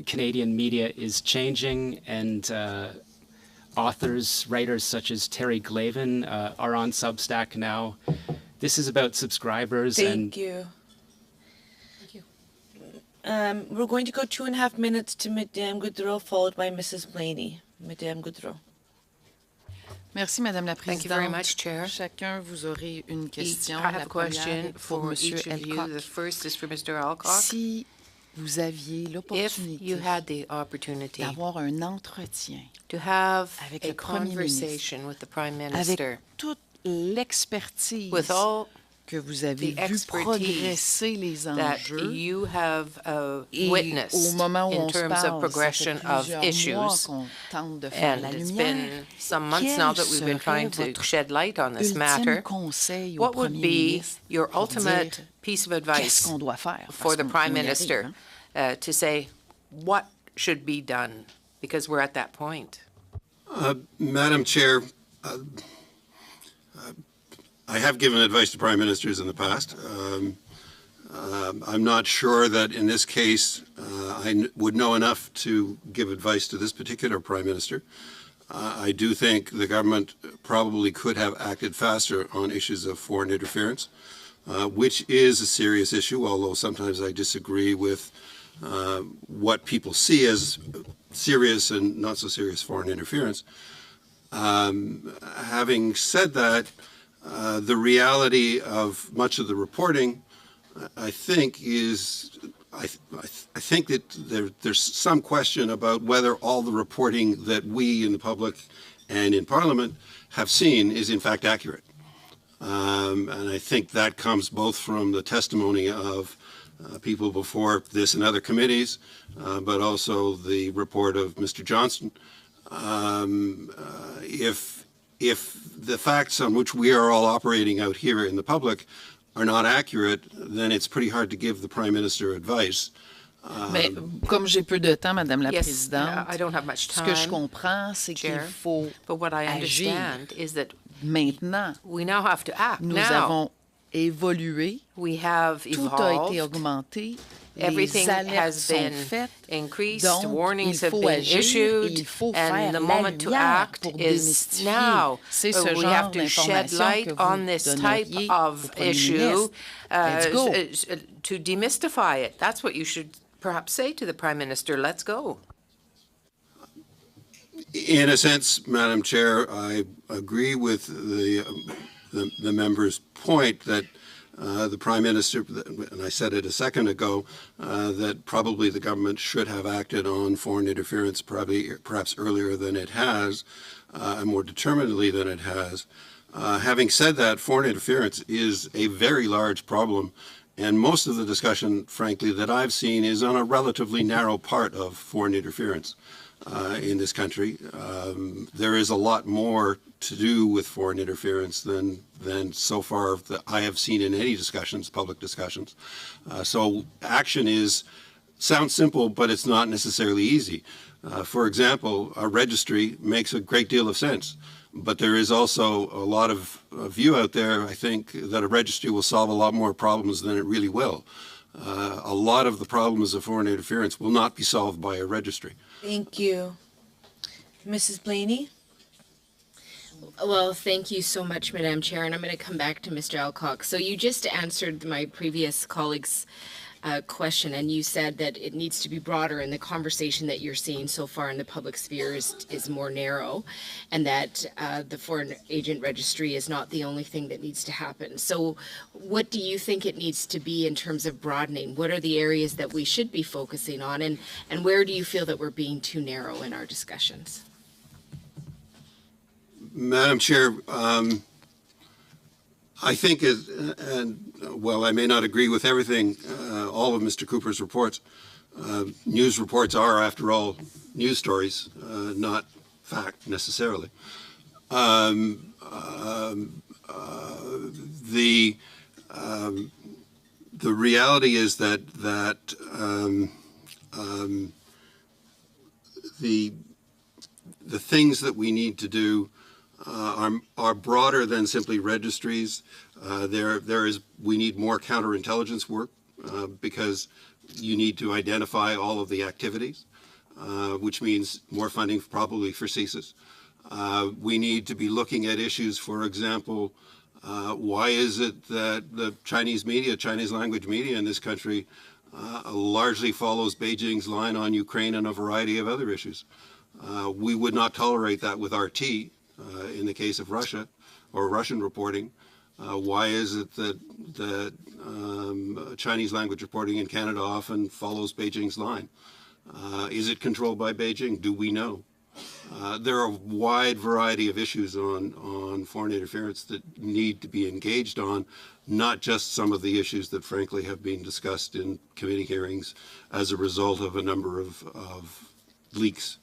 Canadian media is changing, and authors, writers such as Terry Glavin are on Substack now. This is about subscribers. Thank you. We're going to go 2.5 minutes to Madame Goudreau, followed by Mrs. Blaney. Madame Goudreau. Merci, Madame la Thank you Présidente. very much, Chair. Chacun, vous aurez une question. I have La a première question est pour for Monsieur each of you. Elcock. The first is for Mr. Elcock. Si vous aviez If l'opportunité you had the opportunity d'avoir un entretien to have avec a le Premier conversation with the Prime avec Minister, toute l'expertise with all que vous avez the vu expertise progresser les that enjeux, you have et au witnessed moment où in on se terms parle, of progression ça of fait plusieurs mois issues, qu'on tente de faire and la it's lumière. been some months now that we've been trying to Quel shed light on this ultime matter. conseil au What would Premier be ministre your pour ultimate dire piece of qu'est-ce advice qu'on doit faire? for Parce the qu'on Prime y arrive, Minister hein? to say what should be done? Because we're at that point. Madam Chair, I have given advice to Prime Ministers in the past. I'm not sure that in this case I would know enough to give advice to this particular Prime Minister. I do think the government probably could have acted faster on issues of foreign interference, which is a serious issue, although sometimes I disagree with what people see as serious and not so serious foreign interference. Having said that, the reality of much of the reporting, I think, is I think that there's some question about whether all the reporting that we in the public and in Parliament have seen is in fact accurate. And I think that comes both from the testimony of people before this and other committees, but also the report of Mr. Johnston. If the facts on which we are all operating out here in the public are not accurate, then it's pretty hard to give the Prime Minister advice. Mais comme j'ai peu de temps, Madame la Yes, Présidente, I don't have much ce que je time, comprends, c'est qu'il Chair, faut but what I agir. understand is that Maintenant, we now have to act. nous Now avons évolué, we have tout a été evolved. augmenté, Everything les alertes has sont been faites, increased, donc warnings il have faut been agir, issued, il faut and faire the la moment to lumière act pour is démystifier. now. C'est ce We genre have to shed d'information light que on vous this type donneriez of au Premier issue ministre. Let's go. to demystify it. That's what you should perhaps say to the Prime Minister. Let's go. In a sense, Madam Chair, I agree with the member's point that the Prime Minister, and I said it a second ago, that probably the government should have acted on foreign interference perhaps earlier than it has, and more determinedly than it has. Having said that, foreign interference is a very large problem, and most of the discussion, frankly, that I've seen is on a relatively narrow part of foreign interference in this country. There is a lot more to do with foreign interference than so far that I have seen in any discussions, public discussions. So action sounds simple, but it's not necessarily easy. For example, a registry makes a great deal of sense, but there is also a lot of view out there, I think, that a registry will solve a lot more problems than it really will. A lot of the problems of foreign interference will not be solved by a registry. Thank you. Mrs. Blaney? Well, thank you so much, Madam Chair, and I'm going to come back to Mr. Elcock. So you just answered my previous colleague's question, and you said that it needs to be broader, and the conversation that you're seeing so far in the public sphere is more narrow, and that the foreign agent registry is not the only thing that needs to happen. So what do you think it needs to be in terms of broadening? What are the areas that we should be focusing on, and where do you feel that we're being too narrow in our discussions? Madam Chair, I think, well, I may not agree with everything, all of Mr. Cooper's reports. News reports are, after all, news stories, not fact necessarily. The reality is that the things that we need to do are broader than simply registries. We need more counterintelligence work because you need to identify all of the activities, which means more funding probably for CSIS. We need to be looking at issues, for example, why is it that the Chinese media, Chinese language media in this country largely follows Beijing's line on Ukraine and a variety of other issues? We would not tolerate that with RT in the case of Russia or Russian reporting. Why is it that Chinese language reporting in Canada often follows Beijing's line? Is it controlled by Beijing? Do we know? There are a wide variety of issues on foreign interference that need to be engaged on, not just some of the issues that frankly have been discussed in committee hearings as a result of a number of leaks.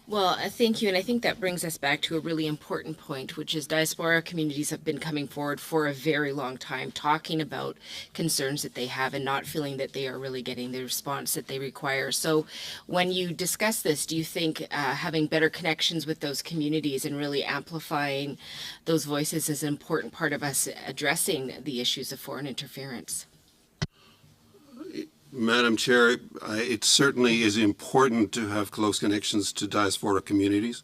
Well, thank you. And I think that brings us back to a really important point, which is diaspora communities have been coming forward for a very long time, talking about concerns that they have and not feeling that they are really getting the response that they require. So when you discuss this, do you think having better connections with those communities and really amplifying those voices is an important part of us addressing the issues of foreign interference? Madam Chair, it certainly is important to have close connections to diaspora communities.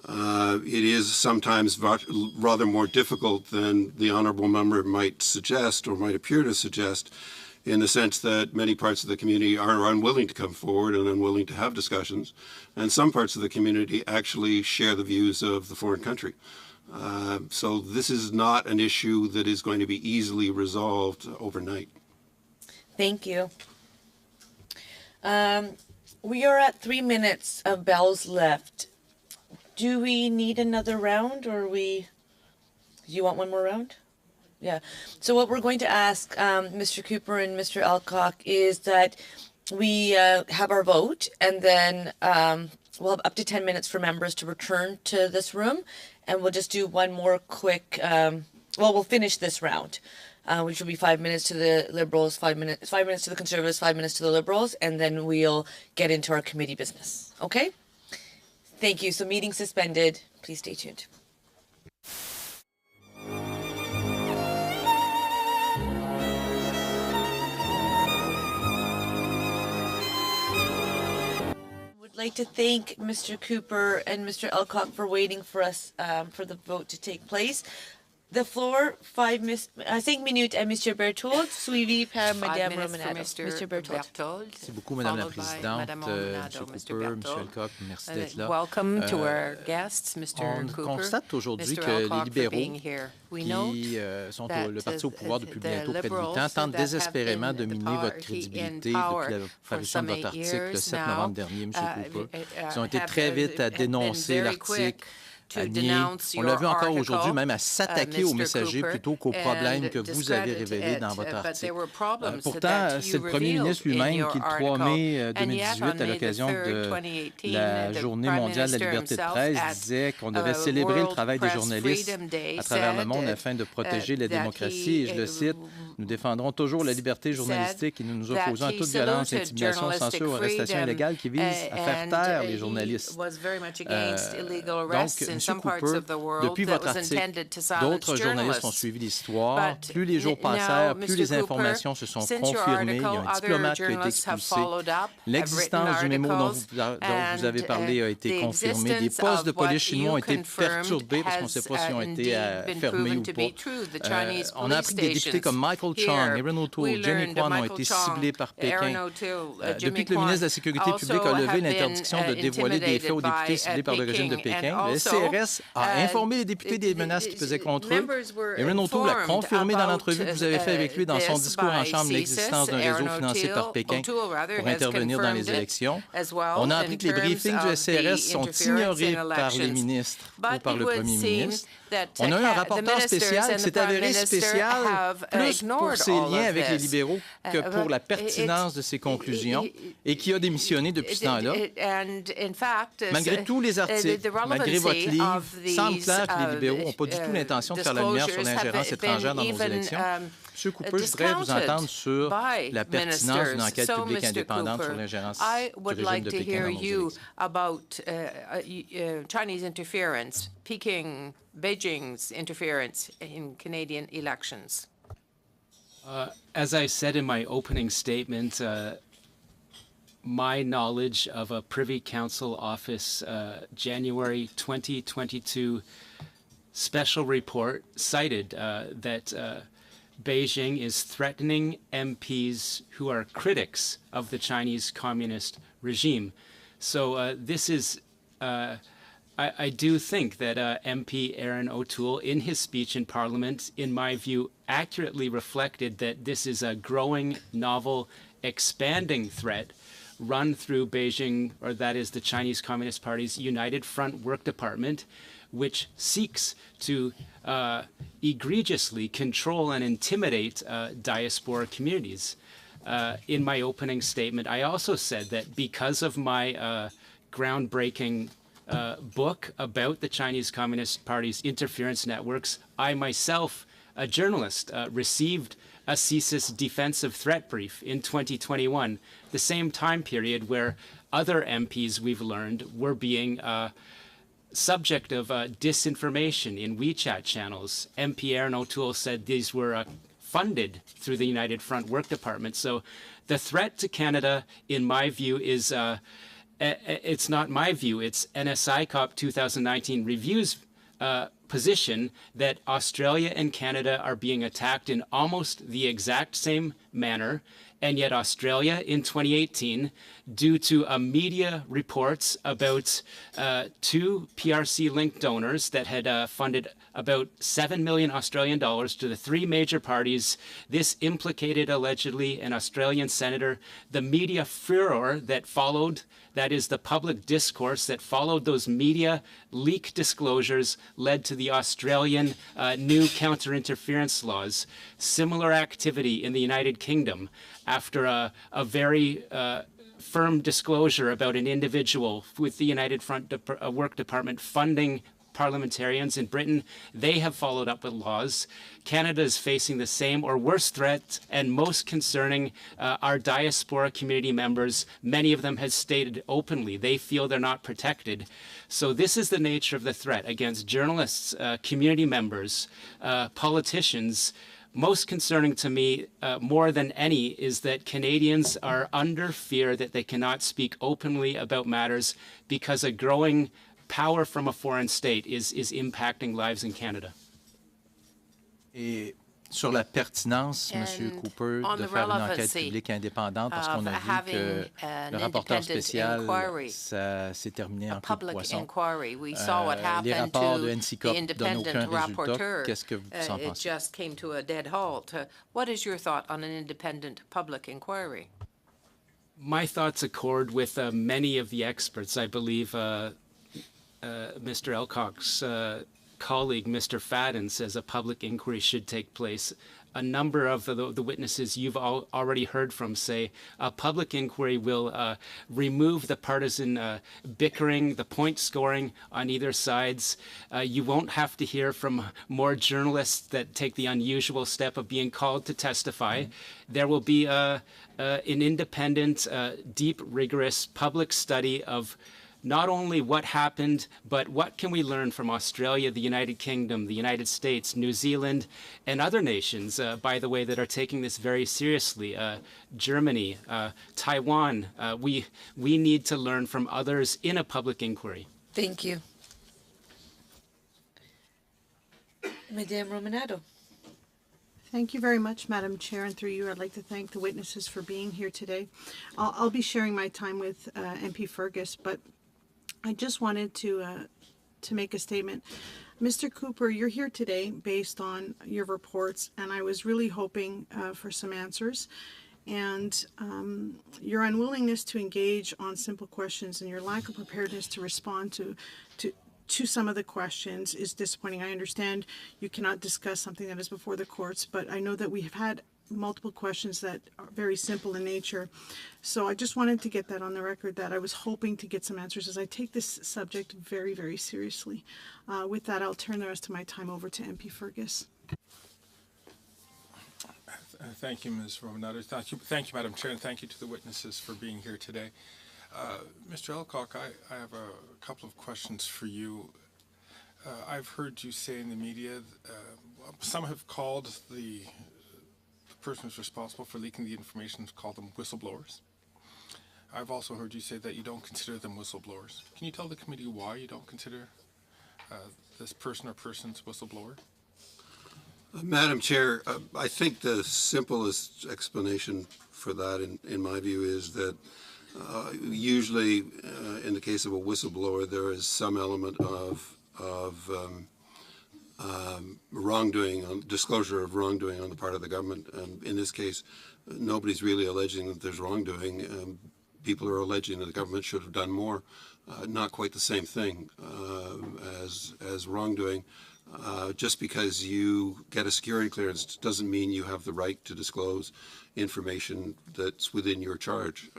It is sometimes rather more difficult than the honourable member might suggest or might appear to suggest, in the sense that many parts of the community are unwilling to come forward and unwilling to have discussions, and some parts of the community actually share the views of the foreign country. So this is not an issue that is going to be easily resolved overnight. Thank you. We are at 3 minutes of bells left. Do we need another round, or do you want one more round? Yeah. So what we're going to ask Mr. Cooper and Mr. Elcock is that we have our vote, and then we'll have up to 10 minutes for members to return to this room, and we'll just do one more quick, we'll finish this round. Which will be 5 minutes to the Liberals, 5 minutes to the Conservatives, 5 minutes to the Liberals, and then we'll get into our committee business. Okay? Thank you. So meeting suspended. Please stay tuned. Would like to thank Mr. Cooper and Mr. Elcock for waiting for us for the vote to take place. The floor, 5 minutes à Mr. Berthold, suivi par Madame Romanado. Mr. Berthold. Merci beaucoup, Madame la Présidente. Monsieur Cooper, Monsieur Elcock, merci d'être là. Welcome to our guests, Mr. Cooper. On constate aujourd'hui que les libéraux, qui sont le parti au pouvoir depuis bientôt près de 8 ans, tentent désespérément de miner votre crédibilité depuis la parution de votre article le 7 novembre dernier, Monsieur Cooper. Ils ont été très vite à dénoncer l'article. On l'a vu encore aujourd'hui, même à s'attaquer aux messagers plutôt qu'aux problèmes que vous avez révélés dans votre article. Pourtant, c'est le premier ministre lui-même qui, le 3 mai 2018, à l'occasion de la Journée mondiale de la liberté de presse, disait qu'on devait célébrer le travail des journalistes à travers le monde afin de protéger la démocratie. Et je le cite, « Nous défendrons toujours la liberté journalistique et nous nous opposons à toute violence, intimidation, censure ou arrestation illégale qui vise à faire taire les journalistes. » Donc, M. Cooper, depuis votre article, d'autres journalistes ont suivi l'histoire. Plus les jours passèrent, plus les informations se sont confirmées. Il y a un diplomate qui a été expulsé. L'existence du mémo dont vous avez parlé a été confirmée. Des postes de police chinois ont été perturbés parce qu'on ne sait pas s'ils ont été fermés ou pas. On a appris que des députés comme Michael Chong, Erin O'Toole, Jenny Kwan ont été ciblés par Pékin. Depuis que le ministre de la Sécurité publique a levé l'interdiction de dévoiler des faits aux députés ciblés par le régime de Pékin, le CRS a informé les députés des menaces qui pesaient contre eux. Erin O'Toole a confirmé dans l'entrevue que vous avez fait avec lui dans son discours en Chambre l'existence d'un réseau financé par Pékin pour intervenir dans les élections. On a appris que les briefings du CRS sont ignorés par les ministres ou par le premier ministre. On a eu un rapporteur spécial qui s'est avéré spécial plus pour ses liens avec les libéraux que pour la pertinence de ses conclusions et qui a démissionné depuis ce temps-là. Malgré tous les articles, malgré votre livre, il semble clair que les libéraux n'ont pas du tout l'intention de faire la lumière sur l'ingérence étrangère dans nos élections. Monsieur Cooper, je voudrais vous entendre sur la pertinence d'une enquête publique indépendante sur l'ingérence du régime de Pékin dans nos élections. About Chinese interference, Beijing's interference in Canadian elections. As I said in my opening statement, my knowledge of a Privy Council Office January 2022 special report cited that Beijing is threatening MPs who are critics of the Chinese Communist regime. So this is, I do think that MP Aaron O'Toole, in his speech in Parliament, in my view, accurately reflected that this is a growing, novel, expanding threat run through Beijing, or that is the Chinese Communist Party's United Front Work Department, which seeks to egregiously control and intimidate diaspora communities. In my opening statement, I also said that because of my groundbreaking book about the Chinese Communist Party's interference networks, I myself, a journalist, received a CSIS defensive threat brief in 2021, the same time period where other MPs, we've learned, were being subject of disinformation in WeChat channels. MP Aaron O'Toole said these were funded through the United Front Work Department. So the threat to Canada, in my view, is, it's not my view, it's NSICOP 2019 Review's position that Australia and Canada are being attacked in almost the exact same manner, and yet Australia in 2018, due to media reports about two PRC-linked donors that had funded about 7 million Australian dollars to the three major parties, this implicated allegedly an Australian senator. The media furor that followed, that is the public discourse that followed those media leak disclosures, led to the Australian new counter-interference laws. Similar activity in the United Kingdom after a very firm disclosure about an individual with the United Front Work Department funding parliamentarians in Britain. They have followed up with laws. Canada is facing the same or worse threat, and most concerning, our diaspora community members. Many of them have stated openly they feel they're not protected. So this is the nature of the threat against journalists, community members, politicians. Most concerning to me, more than any, is that Canadians are under fear that they cannot speak openly about matters because a growing power from a foreign state is impacting lives in Canada. Et sur la pertinence, M. Cooper, de faire une enquête publique indépendante, parce qu'on a vu que le rapporteur spécial, ça s'est terminé en queue de poisson. Les rapports de NCCOP donnent aucun résultat. Qu'est-ce que vous en pensez? It just came to a dead halt. What is your thought on an independent public inquiry? My thoughts accord with many of the experts. I believe Mr. Elcock's colleague, Mr. Fadden, says a public inquiry should take place. A number of the witnesses you've already heard from say a public inquiry will remove the partisan bickering, the point scoring on either sides. You won't have to hear from more journalists that take the unusual step of being called to testify. There will be an independent, deep, rigorous public study of not only what happened, but what can we learn from Australia, the United Kingdom, the United States, New Zealand, and other nations, by the way, that are taking this very seriously. Germany, Taiwan. We need to learn from others in a public inquiry. Thank you. Madame Romanado. Thank you very much, Madam Chair, and through you, I'd like to thank the witnesses for being here today. I'll be sharing my time with MP Fergus, but I just wanted to make a statement. Mr. Cooper, you're here today based on your reports, and I was really hoping for some answers. And your unwillingness to engage on simple questions and your lack of preparedness to respond to some of the questions is disappointing. I understand you cannot discuss something that is before the courts, but I know that we have had multiple questions that are very simple in nature. So I just wanted to get that on the record, that I was hoping to get some answers, as I take this subject very, very seriously. With that, I'll turn the rest of my time over to MP Fergus. Thank you, Ms. Romanado. Thank you, Madam Chair, and thank you to the witnesses for being here today. Mr. Elcock, I have a couple of questions for you. I've heard you say in the media, some have called the person who's responsible for leaking the information, called them whistleblowers. I've also heard you say that you don't consider them whistleblowers. Can you tell the committee why you don't consider this person or persons whistleblower? Madam Chair, I think the simplest explanation for that, in my view, is that usually in the case of a whistleblower, there is some element of wrongdoing, disclosure of wrongdoing on the part of the government. In this case, nobody's really alleging that there's wrongdoing. People are alleging that the government should have done more. Not quite the same thing as wrongdoing. Just because you get a security clearance doesn't mean you have the right to disclose information that's within your charge.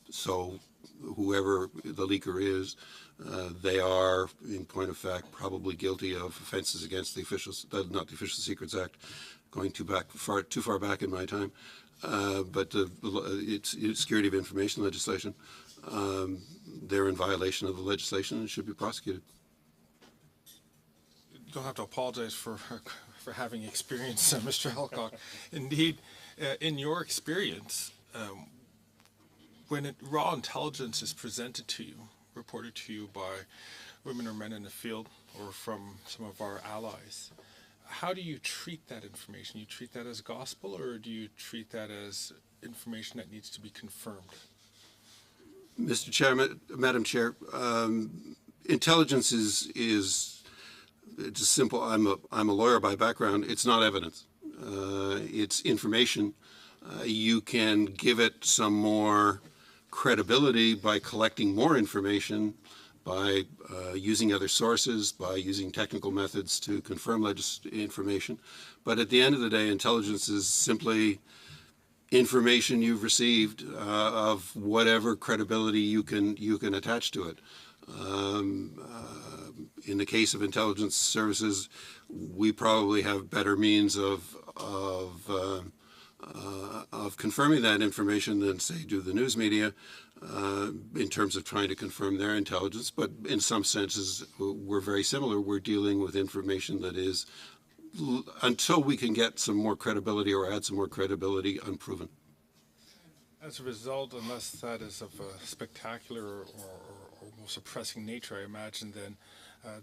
So whoever the leaker is, they are, in point of fact, probably guilty of offenses against the not the Official Secrets Act, going too far back in my time. But it's security of information legislation. They're in violation of the legislation and should be prosecuted. You don't have to apologize for having experience, Mr. Elcock. Indeed, in your experience, when raw intelligence is presented to you, reported to you by women or men in the field or from some of our allies, how do you treat that information? You treat that as gospel, or do you treat that as information that needs to be confirmed? Mr. Chairman, Madam Chair, intelligence is it's simple. I'm a lawyer by background. It's not evidence. It's information. You can give it some more credibility by collecting more information, by using other sources, by using technical methods to confirm information. But at the end of the day, intelligence is simply information you've received of whatever credibility you can attach to it. In the case of intelligence services, we probably have better means of confirming that information than, say, do the news media in terms of trying to confirm their intelligence. But in some senses, we're very similar. We're dealing with information that is, until we can get some more credibility or add some more credibility, unproven. As a result, unless that is of a spectacular or almost oppressing nature, I imagine then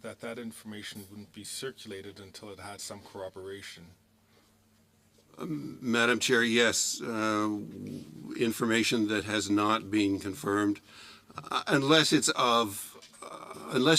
that information wouldn't be circulated until it had some corroboration. Madam Chair, yes, information that has not been confirmed, unless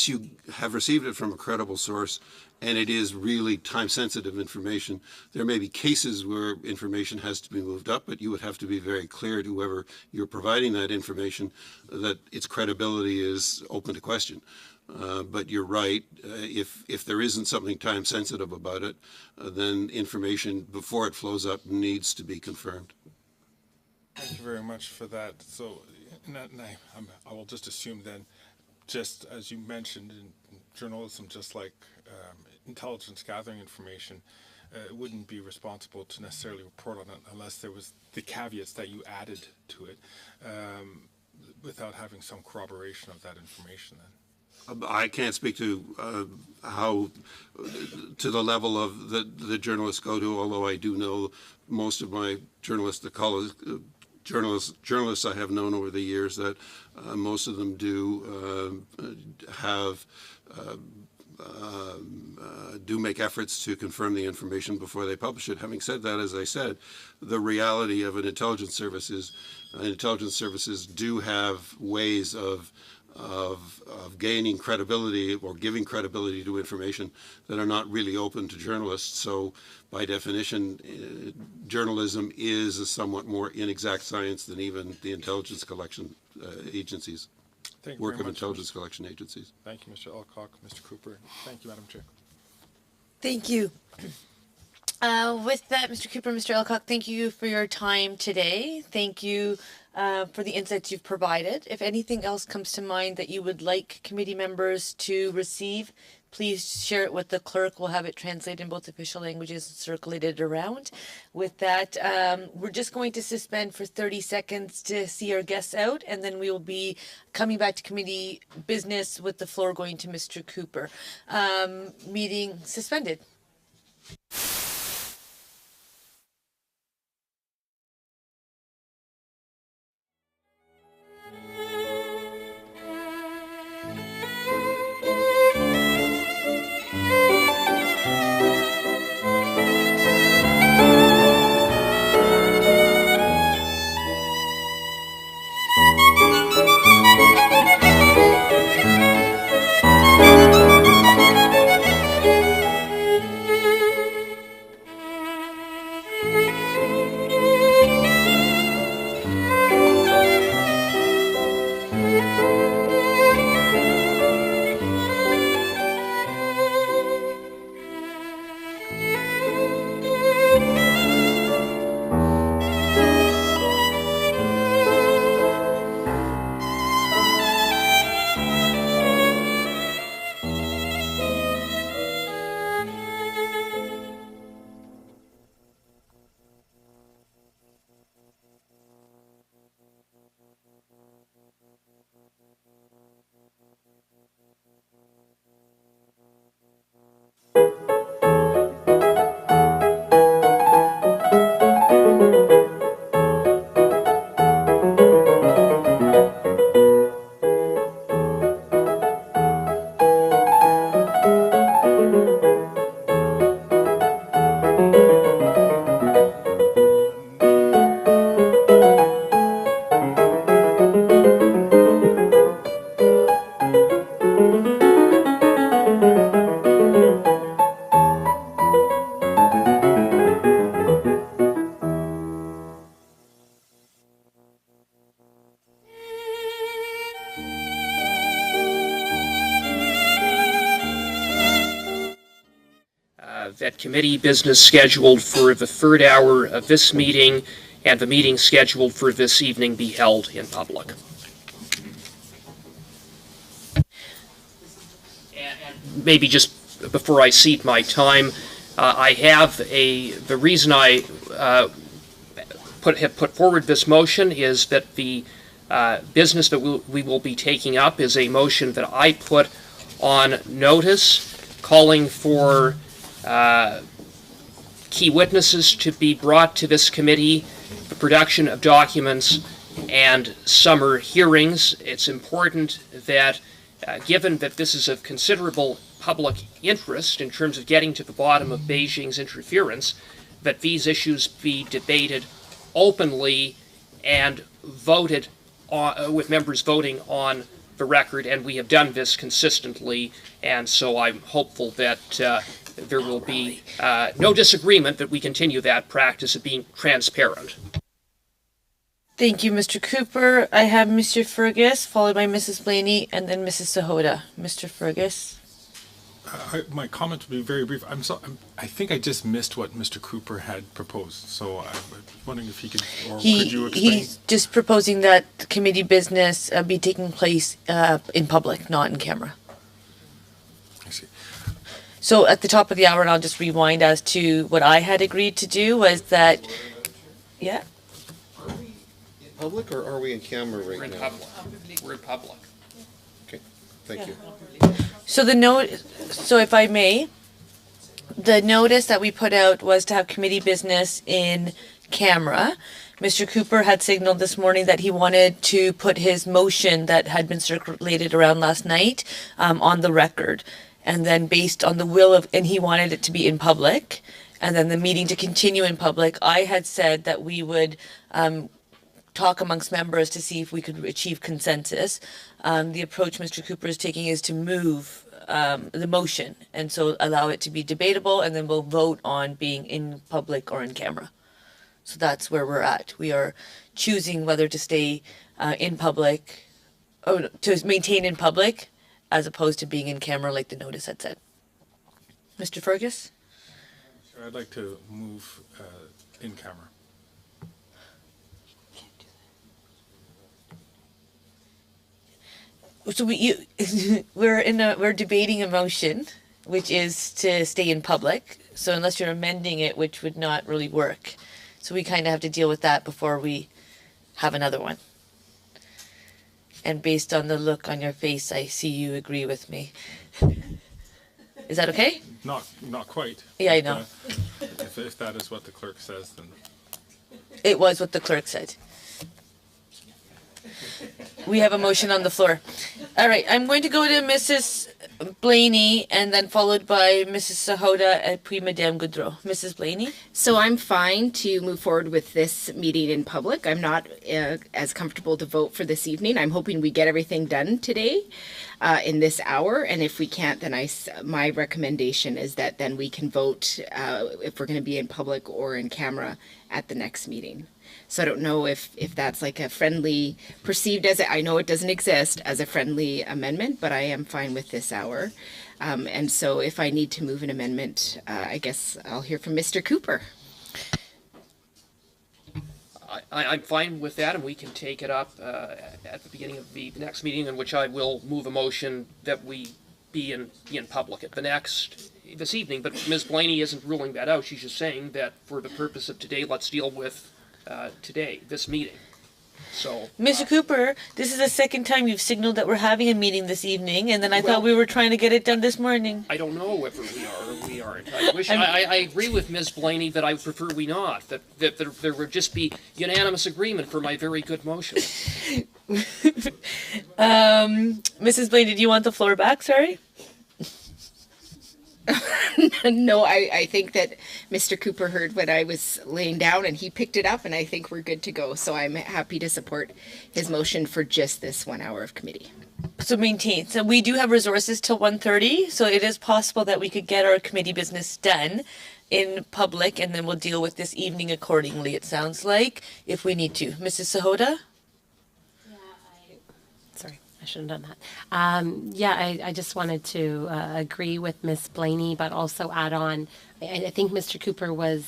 you have received it from a credible source and it is really time-sensitive information. There may be cases where information has to be moved up, but you would have to be very clear to whoever you're providing that information that its credibility is open to question. But you're right, if there isn't something time-sensitive about it, then information before it flows up needs to be confirmed. Thank you very much for that. So I will just assume then, just as you mentioned, in journalism, just like intelligence gathering information, it wouldn't be responsible to necessarily report on it unless there was the caveats that you added to it without having some corroboration of that information then. I can't speak to how, to the level of the journalists go to, although I do know most of my journalists I have known over the years that most of them do do make efforts to confirm the information before they publish it. Having said that, as I said, the reality of an intelligence service is intelligence services do have ways of gaining credibility or giving credibility to information that are not really open to journalists. So by definition, journalism is a somewhat more inexact science than even the intelligence collection agencies. Work of intelligence collection agencies. Thank you, Mr. Elcock, Mr. Cooper. Thank you, Madam Chair. Thank you. With that, Mr. Cooper, Mr. Elcock, thank you for your time today. Thank you for the insights you've provided. If anything else comes to mind that you would like committee members to receive, please share it with the clerk. We'll have it translated in both official languages and circulated around. With that, we're just going to suspend for 30 seconds to see our guests out, and then we will be coming back to committee business with the floor going to Mr. Cooper. Meeting suspended. That committee business scheduled for the third hour of this meeting and the meeting scheduled for this evening be held in public. And maybe just before I cede my time, I have the reason I have put forward this motion is that the business that we will be taking up is a motion that I put on notice calling for key witnesses to be brought to this committee, the production of documents, and summer hearings. It's important that, given that this is of considerable public interest in terms of getting to the bottom of Beijing's interference, that these issues be debated openly and voted on, with members voting on the record, and we have done this consistently, and so I'm hopeful that there will be no disagreement that we continue that practice of being transparent. Thank you, Mr. Cooper. I have Mr. Fergus, followed by Mrs. Blaney, and then Mrs. Sahota. Mr. Fergus. My comment will be very brief. I think I just missed what Mr. Cooper had proposed, so I was wondering if he could, or could you explain? He's just proposing that the committee business be taking place in public, not in camera. I see. So at the top of the hour, and I'll just rewind as to what I had agreed to do was that, yeah. Are we in public or are we in camera right now? We're in public. We're in public. Okay, thank you. So so if I may, the notice that we put out was to have committee business in camera. Mr. Cooper had signaled this morning that he wanted to put his motion that had been circulated around last night on the record. And then based on the will of, and he wanted it to be in public, and then the meeting to continue in public, I had said that we would talk amongst members to see if we could achieve consensus. The approach Mr. Cooper is taking is to move the motion, and so allow it to be debatable, and then we'll vote on being in public or in camera. So that's where we're at. We are choosing whether to stay in public, or to maintain in public, as opposed to being in camera like the notice had said. Mr. Fergus? I'd like to move in camera. So we're debating a motion, which is to stay in public. So unless you're amending it, which would not really work. So we kind of have to deal with that before we have another one. And based on the look on your face, I see you agree with me. Is that okay? Not quite. Yeah, I know. If that is what the clerk says, then. It was what the clerk said. We have a motion on the floor. All right, I'm going to go to Mrs. Blaney and then followed by Mrs. Sahota and puis Madame Goudreau. Mrs. Blaney? So I'm fine to move forward with this meeting in public. I'm not as comfortable to vote for this evening. I'm hoping we get everything done today in this hour. And if we can't, then my recommendation is that then we can vote if we're going to be in public or in camera at the next meeting. So I don't know if that's like a friendly, perceived as I know it doesn't exist as a friendly amendment, but I am fine with this hour. And so if I need to move an amendment, I guess I'll hear from Mr. Cooper. I'm fine with that, and we can take it up at the beginning of the next meeting, in which I will move a motion that we be in public at this evening. But Ms. Blaney isn't ruling that out. She's just saying that for the purpose of today, let's deal with this meeting. So, Mr. Cooper, this is the second time you've signaled that we're having a meeting this evening, and then I thought we were trying to get it done this morning. I don't know whether we are or we aren't. I agree with Ms. Blaney that I would prefer we not, that there would just be unanimous agreement for my very good motion. Mrs. Blaney, do you want the floor back? Sorry? No, I think that Mr. Cooper heard what I was laying down and he picked it up, and I think we're good to go. So I'm happy to support his motion for just this 1 hour of committee. So maintain. So we do have resources till 1:30, so it is possible that we could get our committee business done in public, and then we'll deal with this evening accordingly, it sounds like, if we need to. Mrs. Sahota? I shouldn't have done that. I just wanted to agree with Ms. Blaney, but also add on. I think Mr. Cooper was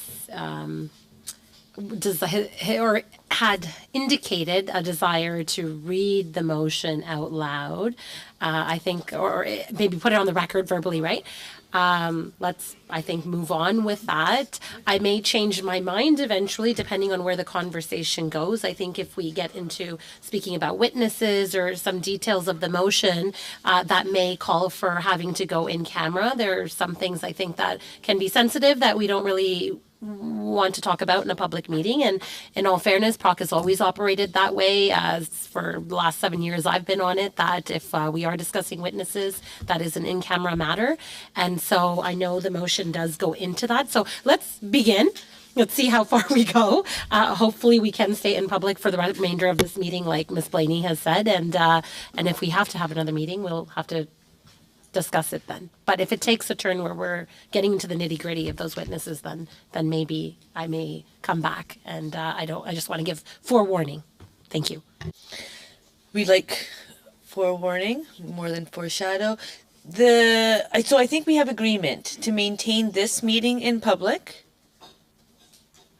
or had indicated a desire to read the motion out loud. I think, or maybe put it on the record verbally, right? Let's, I think, move on with that. I may change my mind eventually, depending on where the conversation goes. I think if we get into speaking about witnesses or some details of the motion, that may call for having to go in camera. There are some things I think that can be sensitive that we don't really want to talk about in a public meeting. And in all fairness, PROC has always operated that way, as for the last 7 years I've been on it, that if we are discussing witnesses, that is an in-camera matter. And so I know the motion does go into that. So let's begin. Let's see how far we go. Hopefully we can stay in public for the remainder of this meeting, like Ms. Blaney has said. And if we have to have another meeting, we'll have to discuss it then. But if it takes a turn where we're getting into the nitty-gritty of those witnesses, then maybe I may come back. And I just want to give forewarning. Thank you. We like forewarning more than foreshadow. So I think we have agreement to maintain this meeting in public.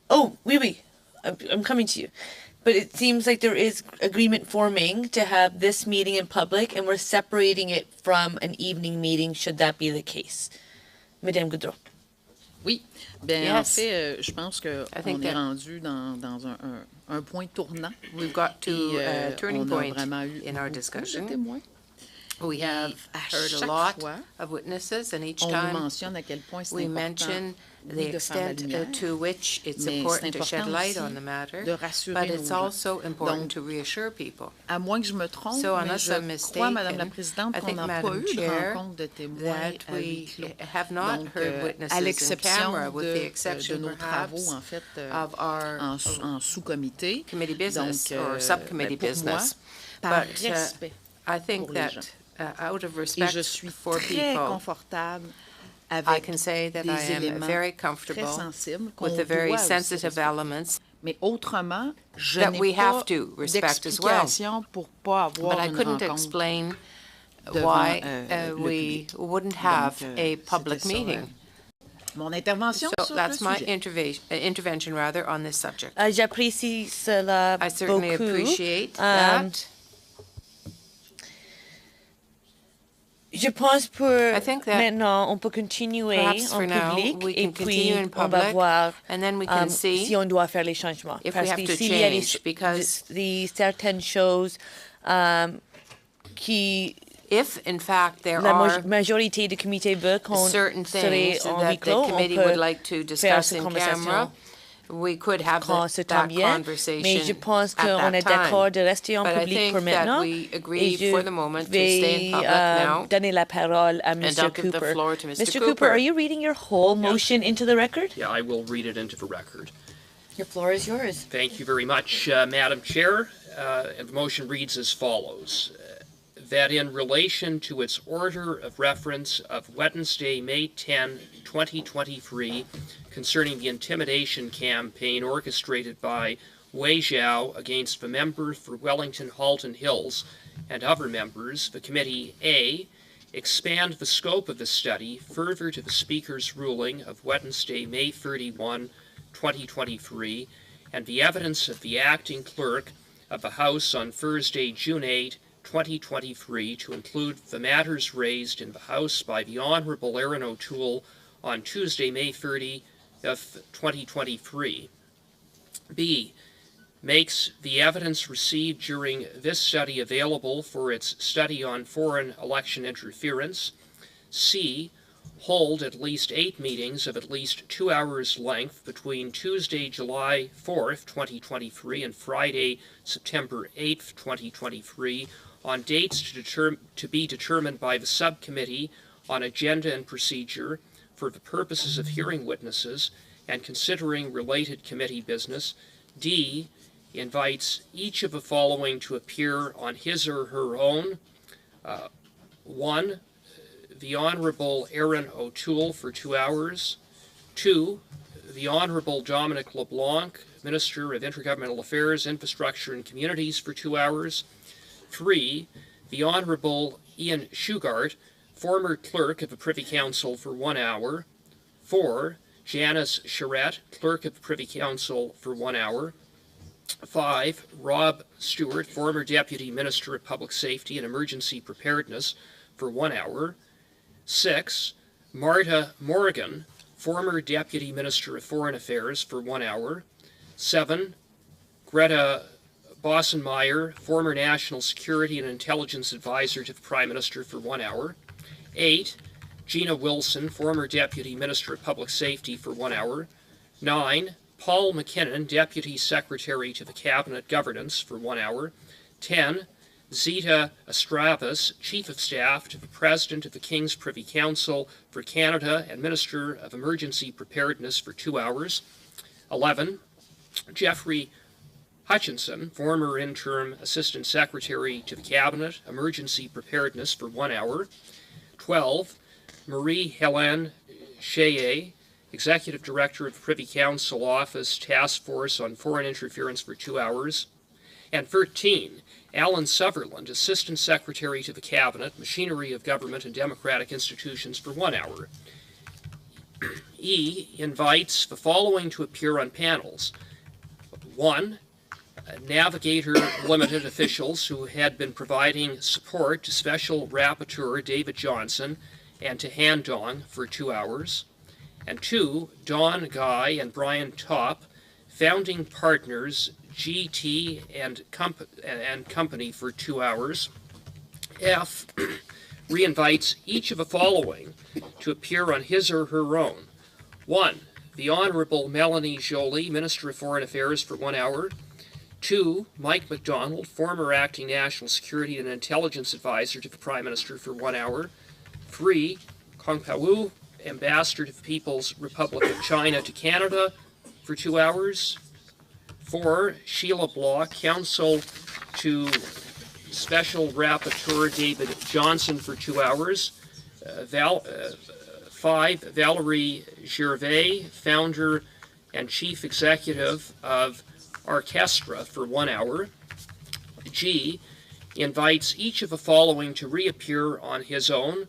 Oh, oui. I'm coming to you. But it seems like there is agreement forming to have this meeting in public, and we're separating it from an evening meeting, should that be the case. Madame Goudreau. Oui. Bien, en fait, je pense qu'on est rendu dans un point tournant. We've got to a turning point in our discussion. We have heard a lot of witnesses, and each time we mention the extent to which it's important to shed light on the matter, but it's also important to reassure people. So unless I'm mistaken, I think, Madam Chair, that we have not heard witnesses in camera, with the exception perhaps of our committee business or subcommittee business. But I think that out of respect for people, I can say that I am very comfortable with the very sensitive elements that we have to respect as well. But I couldn't explain why we wouldn't have a public meeting. Mon intervention So sur that's le my sujet. intervention rather on this subject. J'apprécie cela I certainly beaucoup. appreciate that. Je pense pour I think that maintenant, on peut continuer perhaps en for now, public we et can puis continue in on va public, voir and then we can see si on doit faire les changements. if we Parce have que to s'il y a change, because certaines choses qui if in fact there la are majorité du comité veut qu'on certain serait things en that huis clos, the on committee peut would like to faire discuss cette in conversation camera, we could have quand ce temps that vient, conversation mais je pense at qu'on that est time. d'accord de rester en But I public think pour maintenant. that we agree Et je for the moment to stay in vais public now. donner la parole à And Mr. I'll give the Cooper. floor to Mr. Mr. Cooper. Cooper, are you reading your whole motion into the record? Yeah, I will read it into the record. Your floor is yours. Thank you very much, Madam Chair. And the motion reads as follows. That in relation to its order of reference of Wednesday, May 10, 2023, concerning the intimidation campaign orchestrated by Wei Zhao against the member for Wellington Halton Hills and other members, the committee A, expand the scope of the study further to the Speaker's ruling of Wednesday, May 31, 2023, and the evidence of the acting clerk of the House on Thursday, June 8, 2023, to include the matters raised in the House by the Honorable Aaron O'Toole on Tuesday, May 30, 2023. B, makes the evidence received during this study available for its study on foreign election interference. C, hold at least 8 meetings of at least 2 hours length between Tuesday, July 4th, 2023 and Friday, September 8th, 2023 on dates to be determined by the subcommittee on agenda and procedure for the purposes of hearing witnesses and considering related committee business. D, invites each of the following to appear on his or her own. 1, the Honorable Aaron O'Toole for 2 hours. 2, the Honorable Dominic LeBlanc, Minister of Intergovernmental Affairs, Infrastructure and Communities for 2 hours. 3, the Honorable Ian Shugart, former Clerk of the Privy Council for 1 hour. 4, Janice Charette, Clerk of the Privy Council for 1 hour. 5, Rob Stewart, former Deputy Minister of Public Safety and Emergency Preparedness for 1 hour. 6, Marta Morgan, former Deputy Minister of Foreign Affairs for 1 hour. 7, Greta Bossenmeyer, former National Security and Intelligence Advisor to the Prime Minister for 1 hour. 8, Gina Wilson, former Deputy Minister of Public Safety for 1 hour. 9, Paul McKinnon, Deputy Secretary to the Cabinet Governance for 1 hour. 10, Zita Astravas, Chief of Staff to the President of the King's Privy Council for Canada and Minister of Emergency Preparedness for 2 hours. 11, Jeffrey Hutchinson, former Interim Assistant Secretary to the Cabinet, Emergency Preparedness for 1 hour. 12, Marie-Hélène Cheyet, Executive Director of the Privy Council Office Task Force on Foreign Interference for 2 hours. And 13, Alan Sutherland, Assistant Secretary to the Cabinet, Machinery of Government and Democratic Institutions for 1 hour. E, invites the following to appear on panels. 1, Navigator Limited officials who had been providing support to Special Rapporteur David Johnson and to Han Dong for 2 hours. And 2, Don Guy and Brian Topp, founding partners GT and Company for 2 hours. F, reinvites each of the following to appear on his or her own. 1, the Honorable Melanie Joly, Minister of Foreign Affairs for 1 hour. 2, Mike MacDonald, former Acting National Security and Intelligence Advisor to the Prime Minister for 1 hour. 3, Kong Pao, Ambassador to the People's Republic of China to Canada for 2 hours. 4, Sheila Block, Counsel to Special Rapporteur David Johnson for 2 hours. 5, Valerie Gervais, Founder and Chief Executive of Orchestra for 1 hour. G, invites each of the following to reappear on his own.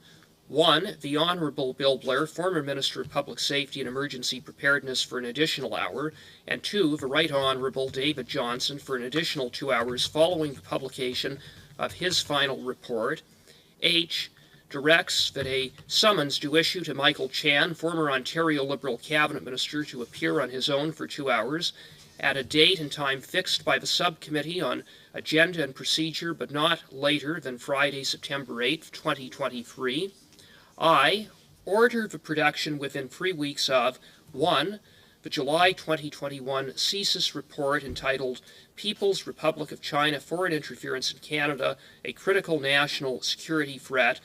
1, the Honourable Bill Blair, former Minister of Public Safety and Emergency Preparedness, for an additional hour, and 2, the Right Honourable David Johnson for an additional 2 hours following the publication of his final report. H, directs that a summons do issue to Michael Chan, former Ontario Liberal Cabinet Minister, to appear on his own for 2 hours at a date and time fixed by the Subcommittee on Agenda and Procedure, but not later than Friday, September 8, 2023. I, order the production within 3 weeks of 1, the July 2021 CSIS report entitled People's Republic of China Foreign Interference in Canada, a Critical National Security Threat,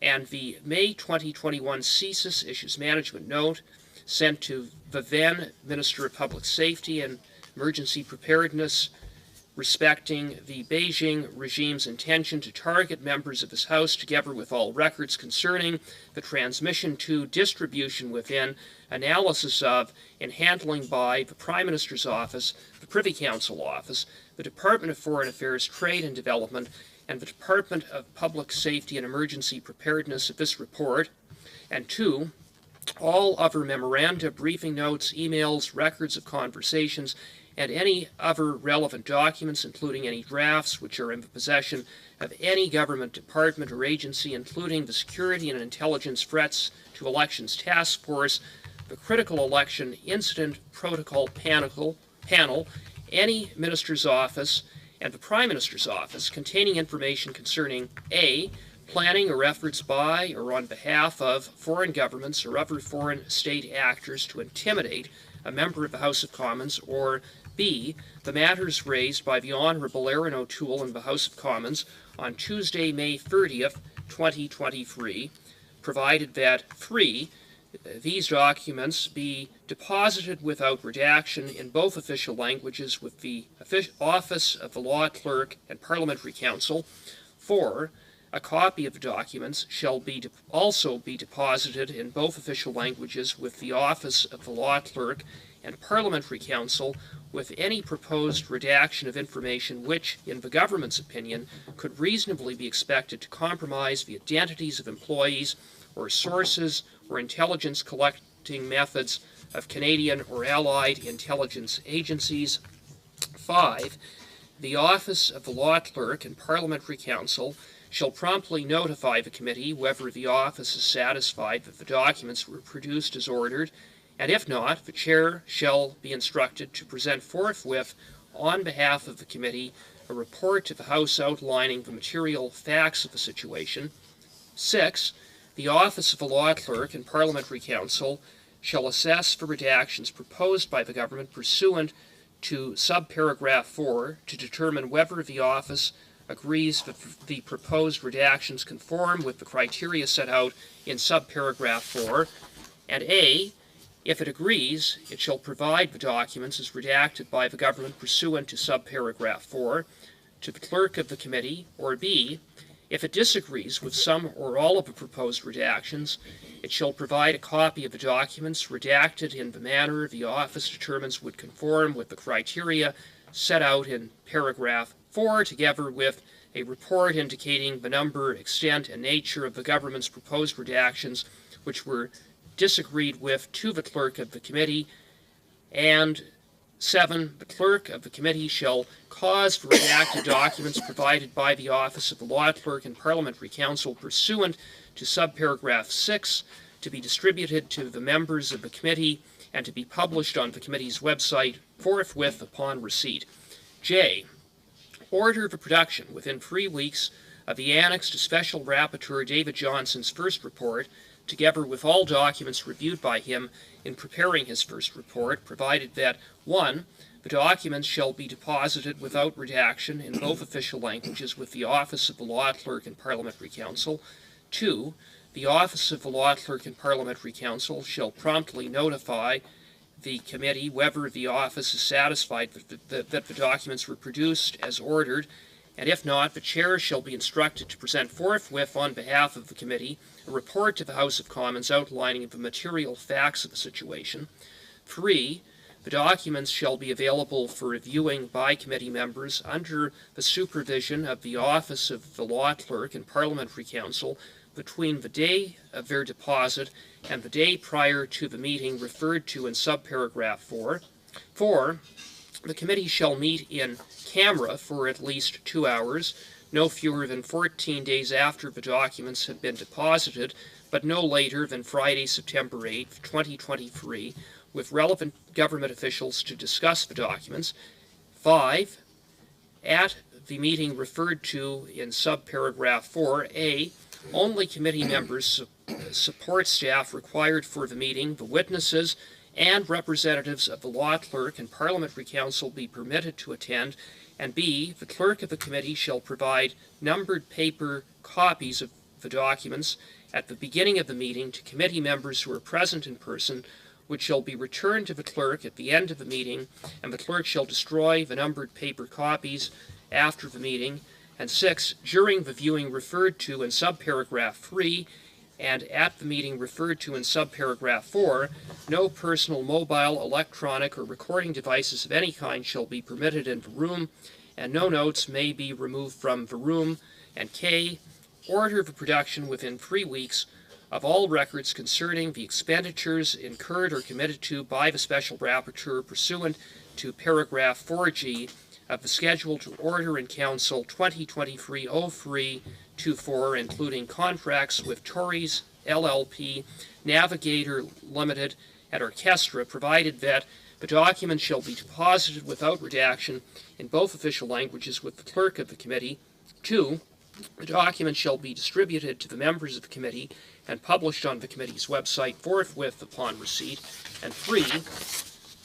and the May 2021 CSIS Issues Management Note sent to the then Minister of Public Safety and Emergency Preparedness respecting the Beijing regime's intention to target members of his House, together with all records concerning the transmission to, distribution within, analysis of, and handling by the Prime Minister's Office, the Privy Council Office, the Department of Foreign Affairs, Trade and Development, and the Department of Public Safety and Emergency Preparedness of this report, and 2, all other memoranda, briefing notes, emails, records of conversations, and any other relevant documents, including any drafts which are in the possession of any government department or agency, including the Security and Intelligence Threats to Elections Task Force, the Critical Election Incident Protocol Panel, any Minister's Office, and the Prime Minister's Office, containing information concerning A, planning or efforts by or on behalf of foreign governments or other foreign state actors to intimidate a member of the House of Commons, or B, the matters raised by the Honourable Erin O'Toole in the House of Commons on Tuesday, May 30th, 2023, provided that 3, these documents be deposited without redaction in both official languages with the Office of the Law Clerk and Parliamentary Council. 4, a copy of the documents shall also be deposited in both official languages with the Office of the Law Clerk and Parliamentary Council, with any proposed redaction of information which, in the government's opinion, could reasonably be expected to compromise the identities of employees or sources or intelligence collecting methods of Canadian or allied intelligence agencies. 5, the Office of the Law Clerk and Parliamentary Council shall promptly notify the committee whether the office is satisfied that the documents were produced as ordered, and if not, the chair shall be instructed to present forthwith, on behalf of the committee, a report to the House outlining the material facts of the situation. 6, the Office of the Law Clerk and Parliamentary Council shall assess the redactions proposed by the government pursuant to subparagraph 4 to determine whether the office agrees that the proposed redactions conform with the criteria set out in subparagraph 4, and A, if it agrees, it shall provide the documents as redacted by the government pursuant to subparagraph 4 to the clerk of the committee, or B, if it disagrees with some or all of the proposed redactions, it shall provide a copy of the documents redacted in the manner the office determines would conform with the criteria set out in paragraph 4, together with a report indicating the number, extent, and nature of the government's proposed redactions which were disagreed with to the clerk of the committee. And 7, the clerk of the committee shall cause the redacted documents provided by the Office of the Law Clerk and Parliamentary Council pursuant to subparagraph 6 to be distributed to the members of the committee and to be published on the committee's website forthwith upon receipt. J, order the production within 3 weeks of the annex to Special Rapporteur David Johnson's first report, together with all documents reviewed by him in preparing his first report, provided that 1, the documents shall be deposited without redaction in both official languages with the Office of the Law Clerk and Parliamentary Council. 2, the Office of the Law Clerk and Parliamentary Council shall promptly notify the committee whether the office is satisfied that the documents were produced as ordered, and if not, the chair shall be instructed to present forthwith on behalf of the committee a report to the House of Commons outlining the material facts of the situation. 3, The documents shall be available for reviewing by committee members under the supervision of the Office of the Law Clerk and Parliamentary Counsel between the day of their deposit and the day prior to the meeting referred to in subparagraph 4. 4. The committee shall meet in camera for at least 2 hours, no fewer than 14 days after the documents have been deposited, but no later than Friday, September 8, 2023, with relevant government officials to discuss the documents. 5. At the meeting referred to in subparagraph 4A, only committee members, support staff required for the meeting, the witnesses, and representatives of the law clerk and parliamentary counsel be permitted to attend, and B, the clerk of the committee shall provide numbered paper copies of the documents at the beginning of the meeting to committee members who are present in person, which shall be returned to the clerk at the end of the meeting, and the clerk shall destroy the numbered paper copies after the meeting. And 6, during the viewing referred to in subparagraph 3 and at the meeting referred to in subparagraph 4, no personal mobile, electronic, or recording devices of any kind shall be permitted in the room, and no notes may be removed from the room. And K, order the production within 3 weeks of all records concerning the expenditures incurred or committed to by the Special Rapporteur pursuant to paragraph 4G of the Schedule to Order in Council 2023-0324, including contracts with Tories, LLP, Navigator Limited, and Orchestra, provided that the document shall be deposited without redaction in both official languages with the clerk of the committee. 2, the document shall be distributed to the members of the committee and published on the committee's website forthwith upon receipt. And 3,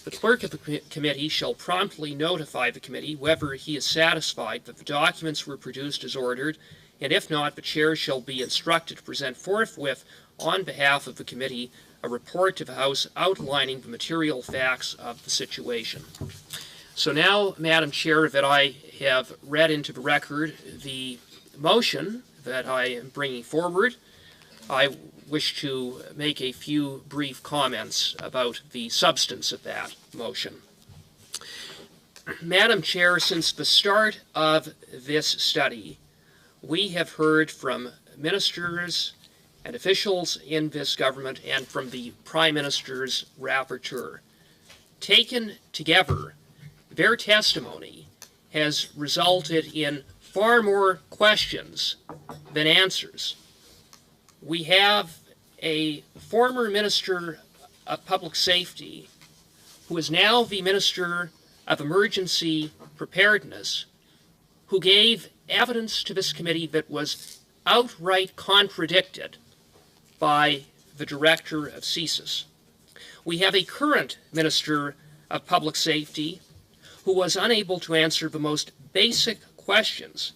the clerk of the committee shall promptly notify the committee whether he is satisfied that the documents were produced as ordered, and if not, the chair shall be instructed to present forthwith on behalf of the committee a report to the House outlining the material facts of the situation. So now, Madam Chair, that I have read into the record the motion that I am bringing forward, I wish to make a few brief comments about the substance of that motion. Madam Chair, since the start of this study, we have heard from ministers and officials in this government and from the Prime Minister's rapporteur. Taken together, their testimony has resulted in far more questions than answers. We have a former Minister of Public Safety who is now the Minister of Emergency Preparedness, who gave evidence to this committee that was outright contradicted by the Director of CSIS. We have a current Minister of Public Safety who was unable to answer the most basic questions,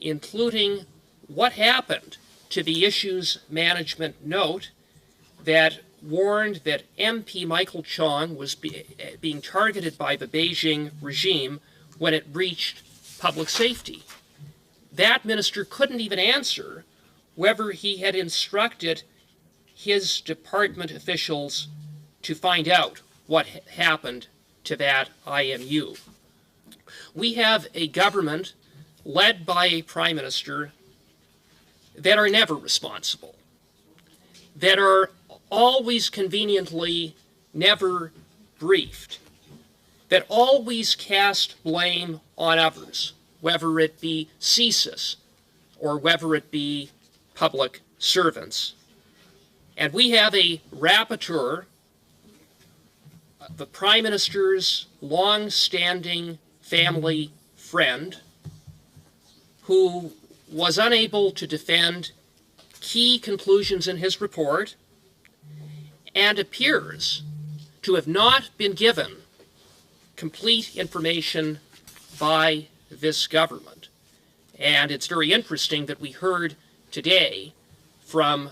including what happened to the issues management note that warned that MP Michael Chong was being targeted by the Beijing regime when it breached public safety. That minister couldn't even answer whether he had instructed his department officials to find out what happened to that IMU. We have a government led by a prime minister that are never responsible, that are always conveniently never briefed, that always cast blame on others, whether it be CSIS or whether it be public servants. And we have a rapporteur, the Prime Minister's long-standing family friend, who was unable to defend key conclusions in his report and appears to have not been given complete information by this government. And it's very interesting that we heard today from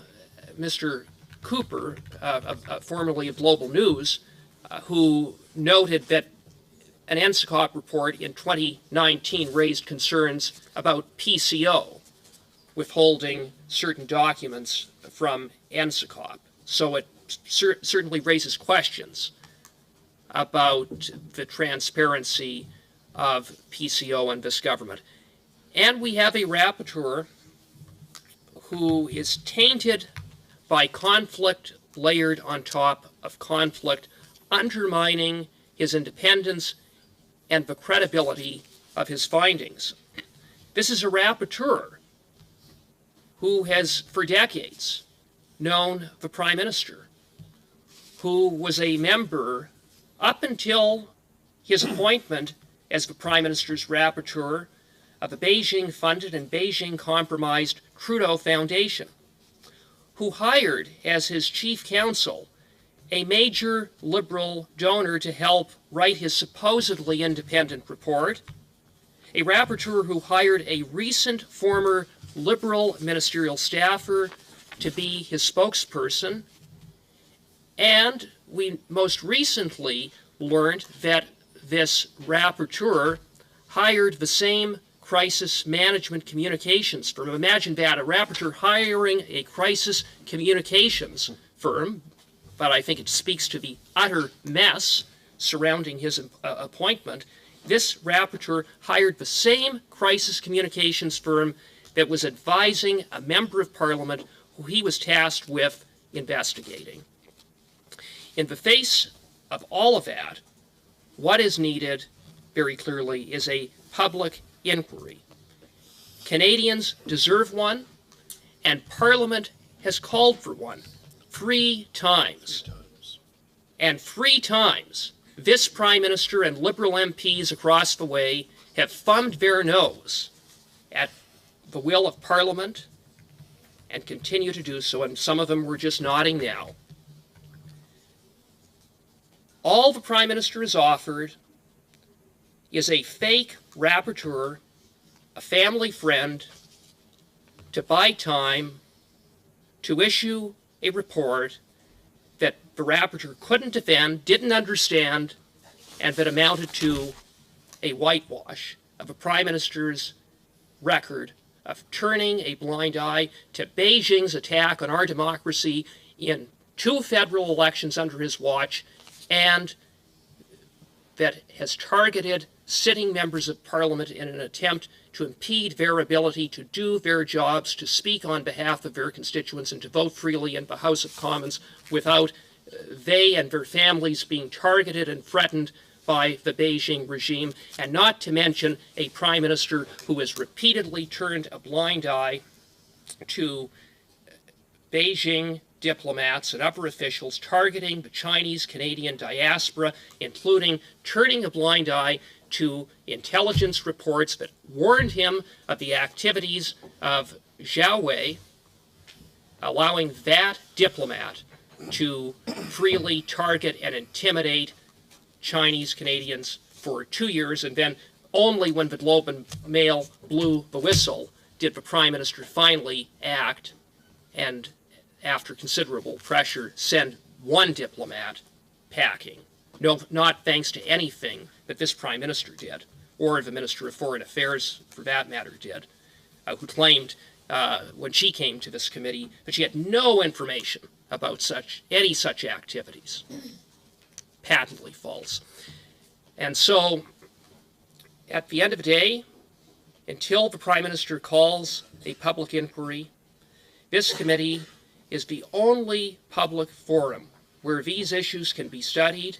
Mr. Cooper, formerly of Global News, who noted that an NSICOP report in 2019 raised concerns about PCO withholding certain documents from NSICOP. So it certainly raises questions about the transparency of PCO and this government. And we have a rapporteur who is tainted by conflict layered on top of conflict, undermining his independence and the credibility of his findings. This is a rapporteur who has, for decades, known the Prime Minister, who was a member up until his appointment as the Prime Minister's rapporteur of the Beijing-funded and Beijing-compromised Trudeau Foundation, who hired as his chief counsel a major Liberal donor to help write his supposedly independent report, a rapporteur who hired a recent former Liberal ministerial staffer to be his spokesperson, and we most recently learned that this rapporteur hired the same crisis management communications firm. Imagine that, a rapporteur hiring a crisis communications firm, but I think it speaks to the utter mess surrounding his appointment. This rapporteur hired the same crisis communications firm that was advising a member of Parliament who he was tasked with investigating. In the face of all of that, what is needed, very clearly, is a public inquiry. Canadians deserve one, and Parliament has called for one 3 times. And 3 times, this Prime Minister and Liberal MPs across the way have thumbed their nose at the will of Parliament and continue to do so, and some of them were just nodding now. All the Prime Minister has offered is a fake rapporteur, a family friend, to buy time, to issue a report that the rapporteur couldn't defend, didn't understand, and that amounted to a whitewash of a Prime Minister's record of turning a blind eye to Beijing's attack on our democracy in 2 federal elections under his watch, and that has targeted sitting members of Parliament in an attempt to impede their ability to do their jobs, to speak on behalf of their constituents, and to vote freely in the House of Commons without they and their families being targeted and threatened by the Beijing regime, and not to mention a Prime Minister who has repeatedly turned a blind eye to Beijing diplomats and upper officials targeting the Chinese-Canadian diaspora, including turning a blind eye to intelligence reports that warned him of the activities of Zhao Wei, allowing that diplomat to freely target and intimidate Chinese Canadians for 2 years, and then only when the Globe and Mail blew the whistle did the Prime Minister finally act, and after considerable pressure, send 1 diplomat packing. No, not thanks to anything that this Prime Minister did, or the Minister of Foreign Affairs, for that matter, did, who claimed when she came to this committee that she had no information about any such activities. Patently false. And so, at the end of the day, until the Prime Minister calls a public inquiry, this committee is the only public forum where these issues can be studied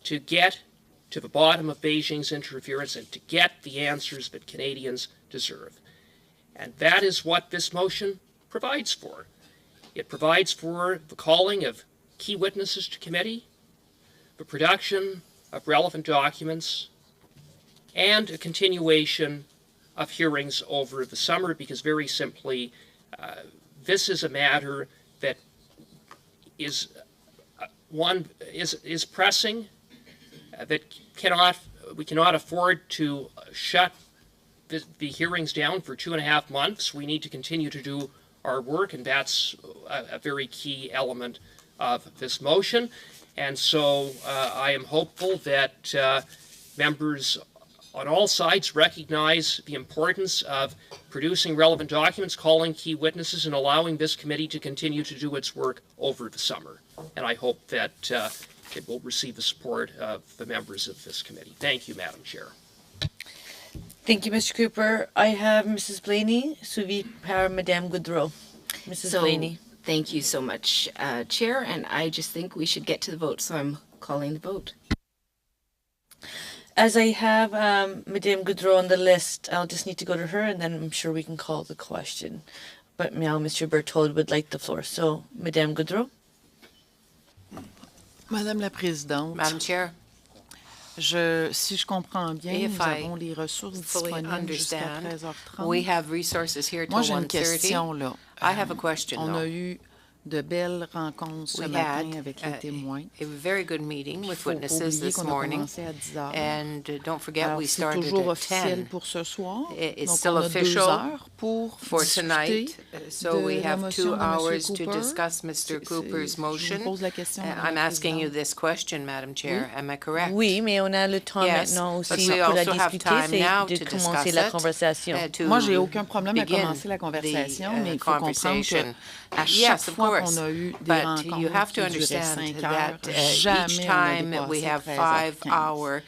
to get to the bottom of Beijing's interference and to get the answers that Canadians deserve. And that is what this motion provides for. It provides for the calling of key witnesses to committee, the production of relevant documents, and a continuation of hearings over the summer, because very simply, this is a matter that is pressing, that we cannot afford to shut the hearings down for 2.5 months. We need to continue to do our work, and that's a very key element of this motion. And so I am hopeful that members on all sides recognize the importance of producing relevant documents, calling key witnesses, and allowing this committee to continue to do its work over the summer. And I hope that it will receive the support of the members of this committee. Thank you, Madam Chair. Thank you, Mr. Cooper. I have Mrs. Blaney, suivi par Madame Goudreau. Mrs. Blaney. Thank you so much, Chair, and I just think we should get to the vote, so I'm calling the vote. As I have Madame Goudreau on the list, I'll just need to go to her, and then I'm sure we can call the question. But now Mr. Berthold would like the floor. So, Madame Goudreau. Madame la Présidente. Madam Chair. Si je comprends bien, nous avons les ressources disponibles jusqu'à 13h30. We have resources here till 1:30. Moi, j'ai une question, là. I have a question, On a eu de belles rencontres ce matin avec les témoins. A very good meeting with witnesses this morning. And don't forget, Alors, we started toujours at 10. officiel pour ce soir. It's Donc, still on a official 2 heures pour for tonight. So we have 2 hours to Cooper. discuss Mr. Cooper's motion. Je pose la question, I'm asking you this question, Madam Chair. Am I correct? Oui, mais on a le temps maintenant aussi pour la discuter, c'est de commencer la conversation. Moi, j'ai aucun problème à commencer la conversation, mais il faut comprendre qu'à chaque fois qu'on a eu des rencontres you have to qui duraient understand 5 heures, that jamais each on a time we dépassé have 13h15. 5-hour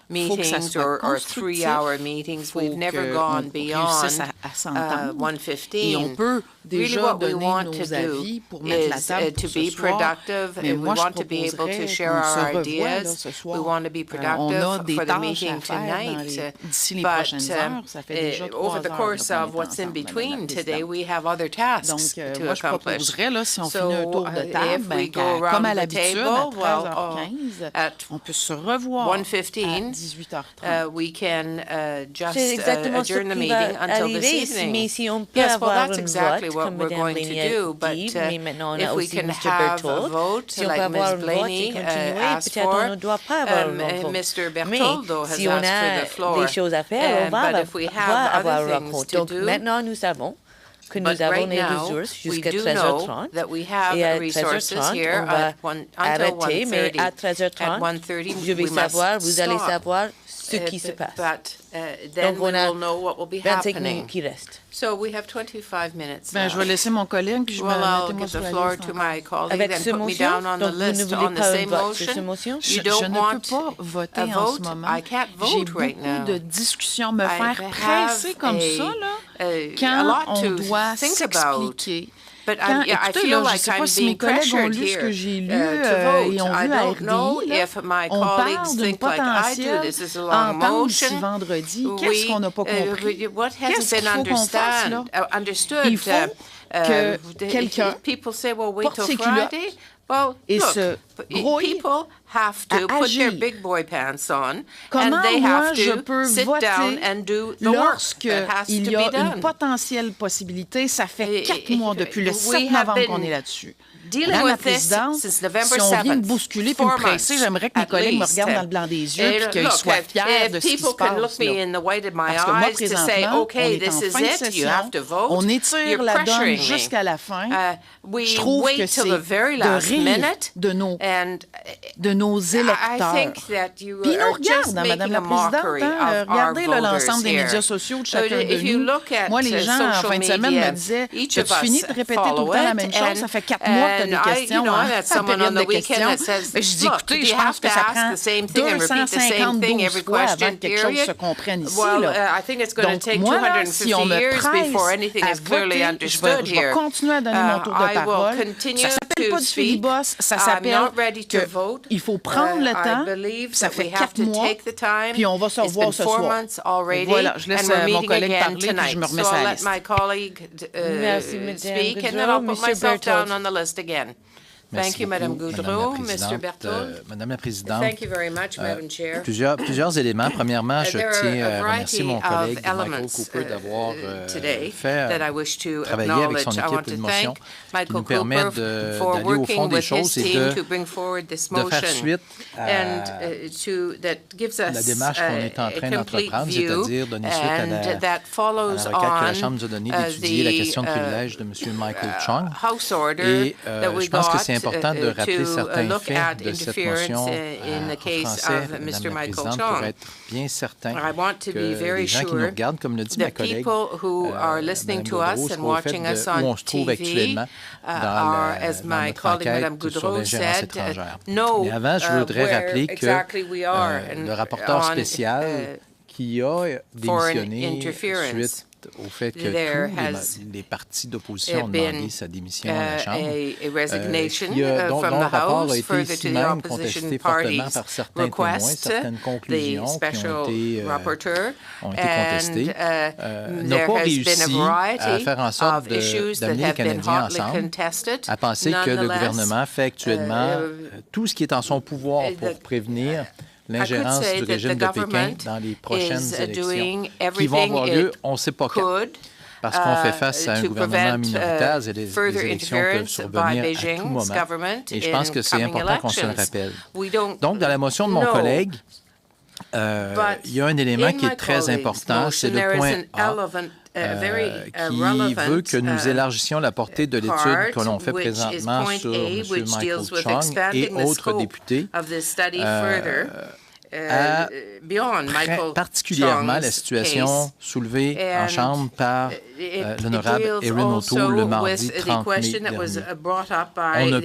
meetings or 3-hour meetings, we've never gone beyond 1:15. Really, what we want to do is to be productive, and we want to be able to share our ideas. We want to be productive for the meeting tonight. But over the course of what's in between today, we have other tasks to accomplish. So if we go around the table, at 1:15, we can just adjourn the meeting until this evening. Yes, well, that's exactly what we're going to do, but if we can have a vote, like Ms. Blaney asked for, Mr. Bertoldo has asked for the floor, but if we have other things to do, maintenant, nous savons que nous avons les ressources jusqu'à 13h30. That we have et à resources 13h30, here on va until arrêter, mais 1:30. à 13h30, At 1:30, je vais savoir, vous allez savoir ce qui se passe. Then Donc, we on a will know what will be 25 happening. minutes qui restent. So we have 25 minutes. Je vais laisser mon collègue, puis je Well, I'll mettez-moi give sur the la floor liste to encore. my colleague Avec and ce put me motion, down on the donc vous ne list voulez on the pas un same vote sur ce motion. motion? You Je don't ne want peux pas voter a en ce vote? moment. I can't J'ai vote right beaucoup now. de discussions, me I faire presser comme ça, là, a quand lot on to doit think about. s'expliquer. But Quand, I écoutez, feel là, je like ne sais pas I'm si mes being collègues ont pressured lu ce que here j'ai lu to et ont vote. I vu à don't know RDI. Là, if my on colleagues parle d'une think like I do. potentielle This is a long entente d'ici motion. vendredi. Qu'est-ce qu'on n'a pas compris? What Qu'est-ce hasn't qu'il been faut qu'on fasse, là? understood? Il faut que quelqu'un people say, well, wait porte till ses culottes Friday. Well, et look, se grouille people have to à put their agir. big boy pants on, Comment and they moi have je to peux sit voter down and do the work lorsque that has il to y a be done. une potentielle possibilité? Ça fait 4 mois depuis le We 7 have novembre been qu'on est là-dessus. dealing Madame la with this Présidente, since November si on vient me 7th, bousculer puis me 4 presser, months, j'aimerais que mes at collègues me least. regardent dans le blanc des yeux puis qu'ils Look, soient fiers de ce qui se people can look passe. me Là. in the white of my Parce que moi, eyes to say, présentement, on okay, est this en is fin de it, you session, have to vote. on étire You're la donne pressuring me. jusqu'à la fin. We Je trouve wait que till c'est the very de last rire minute, de nos I électeurs. think that you Puis ils nous are just regardent, Madame making la a mockery Présidente. of our Regardez là, voters l'ensemble des here. médias sociaux de chacun de If you nous. look at Moi, les gens, en social fin de semaine, media, me disaient, each as-tu of fini us de répéter tout le follow temps la it, même chose? Ça fait 4 mois que tu as des questions. I had someone on période the de weekend questions. that says, Mais je dis, look, écoutez, do je you pense have que to ça ask prend the same thing and repeat the same thing 252 every fois avant question que quelque chose period? se comprenne ici. Well, Là. I think it's going to Donc, take moi, là, 250 si on me years presse before anything à is clearly voter, understood je vais here. continuer à donner mon tour de I will parole. continue Ça s'appelle to pas du speak. filibuste, ça I'm s'appelle not ready to vote. qu'il faut prendre le I temps. believe Ça that fait we have 4 to mois, take the time. puis on va se It's revoir been ce 4 soir. months already, Voilà, je laisse and we're mon meeting collègue again parler, puis tonight. je me remets So sur I'll la let liste. my colleague Merci, Madame speak, and then Goudreau. I'll put Monsieur myself Berthold. down on the list again. Merci Thank you, Madame beaucoup, Goudreau. Madame la Mr. Présidente. Berthold. Madame la Présidente. Thank you very much, Madam Chair. Plusieurs éléments. Premièrement, je There are tiens a à remercier mon variety collègue of Michael elements Cooper d'avoir today fait that I wish to travailler avec son acknowledge. I équipe want to une motion thank qui Michael nous permet Cooper d'aller for au fond working des with his choses et team to bring forward this de faire motion, suite à and that gives us la démarche qu'on est en train a complete d'entreprendre, view, c'est-à-dire donner suite à and that follows la requête que la on Chambre nous a donnée d'étudier la question de the privilège de M. Michael Chung. House order Et that we je pense que got c'est important de rappeler to certains look faits at de cette interference motion in the en case français, of Madame Mr. la Michael Présidente, pour Chong. être bien certain I want to que be very les gens qui nous sure regardent, comme le dit ma that collègue, people who are listening Madame to Gaudreau, us and soient au fait watching de us où on on se trouve TV actuellement are, as dans my notre colleague Madame enquête sur Gaudreau l'ingérence said, étrangère. know Mais avant, je voudrais where rappeler que exactly we are le rapporteur on, spécial qui a démissionné suite au fait que tous les partis d'opposition ont demandé sa démission à la Chambre, dont le rapport a été ici même contesté fortement par certains témoins, certaines conclusions qui ont été contestées, n'a pas réussi à faire en sorte d'amener les Canadiens ensemble, à penser que le gouvernement fait actuellement tout ce qui est en son pouvoir pour prévenir l'ingérence du régime de Pékin dans les prochaines élections qui vont avoir lieu, on ne sait pas quand. Parce qu'on fait face à un gouvernement minoritaire et les élections peuvent survenir à tout moment. Et je pense que c'est important qu'on se le rappelle. Donc, dans la motion de mon collègue, il y a un élément qui est très important, c'est le point A, qui veut que nous élargissions la portée de l'étude que l'on fait présentement sur M. Michael Chong et autres députés particulièrement la situation soulevée en Chambre par l'honorable Erin O'Toole le mardi 30 mai dernier.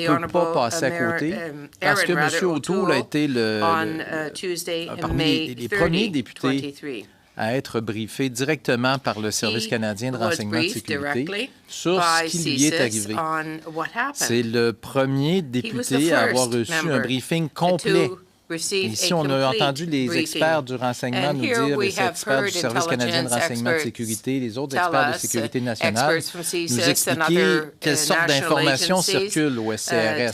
On ne peut pas passer à côté parce que M. O'Toole a été parmi les premiers députés à être briefé directement par le Service canadien de renseignement de sécurité sur ce qui lui est arrivé. C'est le premier député à avoir reçu un briefing complet. Ici, on a entendu les experts du renseignement nous dire, les experts du Service canadien de renseignement de sécurité, les autres experts de sécurité nationale, nous expliquer quelles sortes d'informations circulent au SCRS.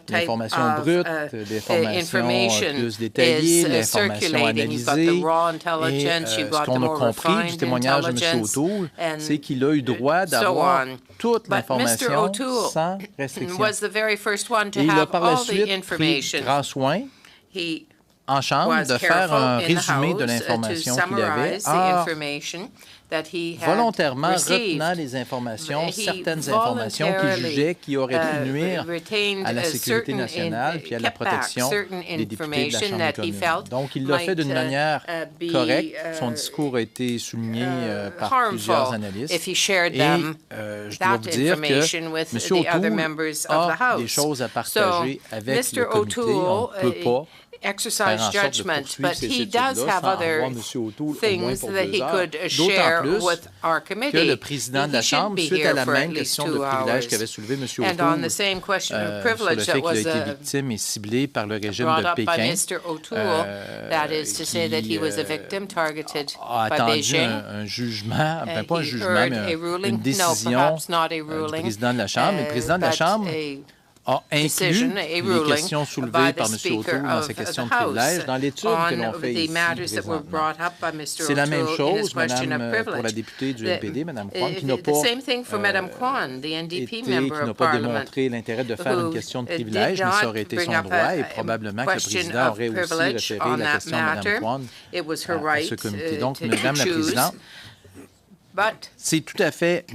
L'information brute, l'information plus détaillée, l'information analysée. Et ce qu'on a compris du témoignage de M. O'Toole, c'est qu'il a eu droit d'avoir toute l'information sans restriction. Et il a par la suite pris grand soin en Chambre de faire un résumé de l'information qu'il avait volontairement retenant les informations, certaines informations qu'il jugeait qui auraient pu nuire à la sécurité nationale puis à la protection des députés de la Chambre des communes. Donc, il l'a fait d'une manière correcte. Son discours a été souligné par plusieurs analystes. Et je dois vous dire que M. O'Toole a des choses à partager avec le comité. On ne peut pas exercise judgment, but he does have other things that he could share with our committee. Que le président de la Chambre, suite à la même question de privilège qu'avait soulevé M. O'Toole, sur le fait qu'il a été victime et ciblé par le régime de Pékin, a attendu un jugement, pas un jugement, mais une décision du président de la Chambre. Et le président de la Chambre a inclus les questions soulevées par M. O'Toole dans sa question de privilège dans l'étude que l'on fait ici présentement. C'est la même chose, Madame, pour la députée du NPD, Mme Kwan, qui n'a pas démontré l'intérêt de faire une question de privilège, mais ça aurait été son droit et probablement que le président aurait aussi référé la question de Mme Kwan à ce comité. Donc, Madame la Présidente, c'est tout à fait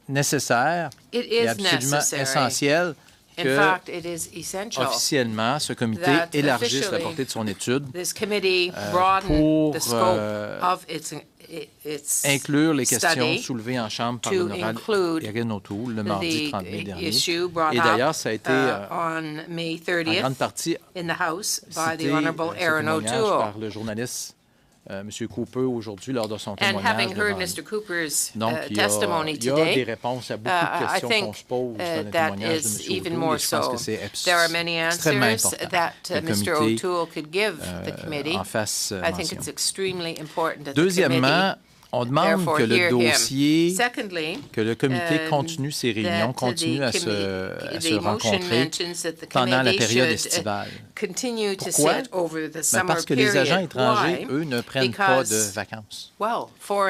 nécessaire et absolument essentiel que, officiellement, ce comité élargisse la portée de son étude pour inclure les questions soulevées en Chambre par l'honorable Erin O'Toole le mardi 30 mai dernier. Et d'ailleurs, ça a été en grande partie cité, ce témoignage par le journaliste M. Cooper aujourd'hui lors de son témoignage Donc, il y a des réponses à beaucoup de questions qu'on se pose dans le témoignage de M. O'Toole. Je pense que c'est extrêmement important que le comité en fasse mention. Deuxièmement, on demande que le dossier, que le comité continue ses réunions, continue à se rencontrer pendant la période estivale. Pourquoi? Parce que les agents étrangers, eux, ne prennent pas de vacances.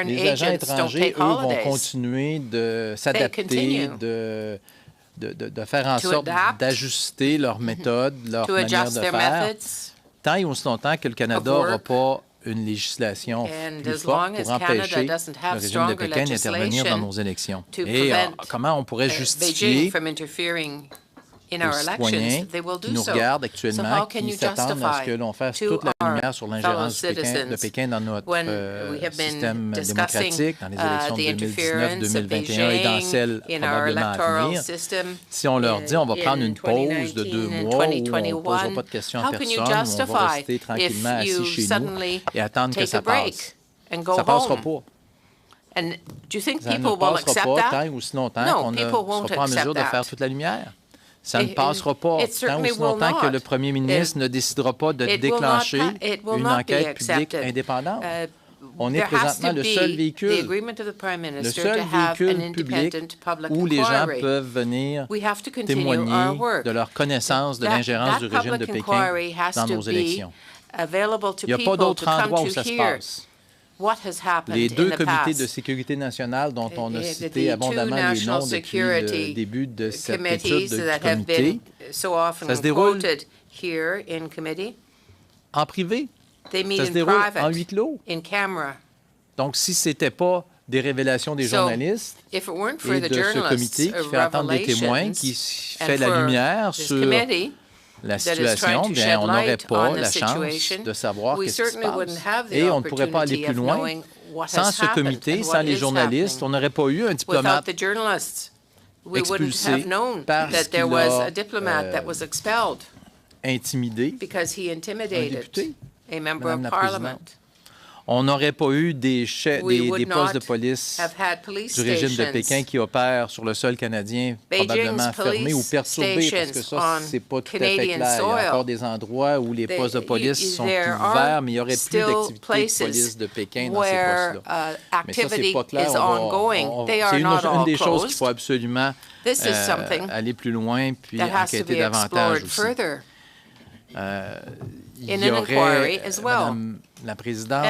Les agents étrangers, eux, vont continuer de s'adapter, de faire en sorte d'ajuster leur méthode, leur manière de faire, tant et aussi longtemps que le Canada n'aura pas une législation plus forte pour empêcher le régime de Pékin d'intervenir dans nos élections. Et comment on pourrait justifier aux citoyens qui nous regardent actuellement, qui s'attendent à ce que l'on fasse toute la lumière sur l'ingérence de Pékin dans notre système démocratique, dans les élections de 2019, 2021 et dans celles probablement à venir. Si on leur dit on va prendre une pause de 2 mois où on ne posera pas de questions à personne, où on va rester tranquillement assis chez nous et attendre que ça passe. Ça ne passera pas. And do you think Ça ne people will accept passera pas that? tant ou si longtemps No, qu'on ne people sera won't pas en mesure accept de faire that. toute la lumière. Ça ne passera pas it tant ou certainly si longtemps will que not. le premier ministre ne décidera pas de It will not déclencher it will une not be enquête publique accepted. indépendante. On est There has présentement to le be seul the véhicule, agreement of the Prime le Minister seul to have an véhicule public independent public où les gens inquiry. peuvent venir We have to continue témoigner our work. de leur connaissance de l'ingérence du régime de public Pékin inquiry has dans to nos be élections. available to Il n'y a pas people d'autre to come endroit où to ça se hear passe. what has happened Les deux in the comités past. de sécurité nationale dont on a The cité two abondamment les national noms depuis security le début de cette committees étude that du have comité, been so often ça se déroule quoted here in committee. en privé. They meet Ça se in déroule en private, huis clos. in camera. Donc, si ce n'était pas des révélations des So, journalistes if it weren't for et the de ce journalists' comité qui fait attendre des témoins, qui revelations, fait and la for lumière this sur committee la that is trying situation, to bien, shed on n'aurait light pas on the la chance situation, de savoir we qu'est-ce qui se certainly wouldn't have passe. the Et on ne pourrait pas aller opportunity plus of loin. knowing what Sans has ce comité, happened and sans what les is journalistes, happening. on n'aurait pas eu un Without diplomate the journalists, we wouldn't expulsé have known parce that there qu'il was a, a diplomat that was expelled intimidé because he un intimidated député, a member Madame of la parliament. Présidente. On n'aurait pas eu des We postes de would police have had police du régime de stations. Pékin qui opèrent sur le sol canadien, probablement fermés ou perturbés, parce que ça, c'est pas tout à fait clair. Il y a encore des endroits où les postes de police sont ouverts, mais il n'y aurait plus d'activité de police de Pékin dans ces postes-là. Mais ça, c'est pas clair. C'est une des choses qu'il faut absolument aller plus loin puis enquêter davantage aussi. Il y aurait, Madame la Présidente,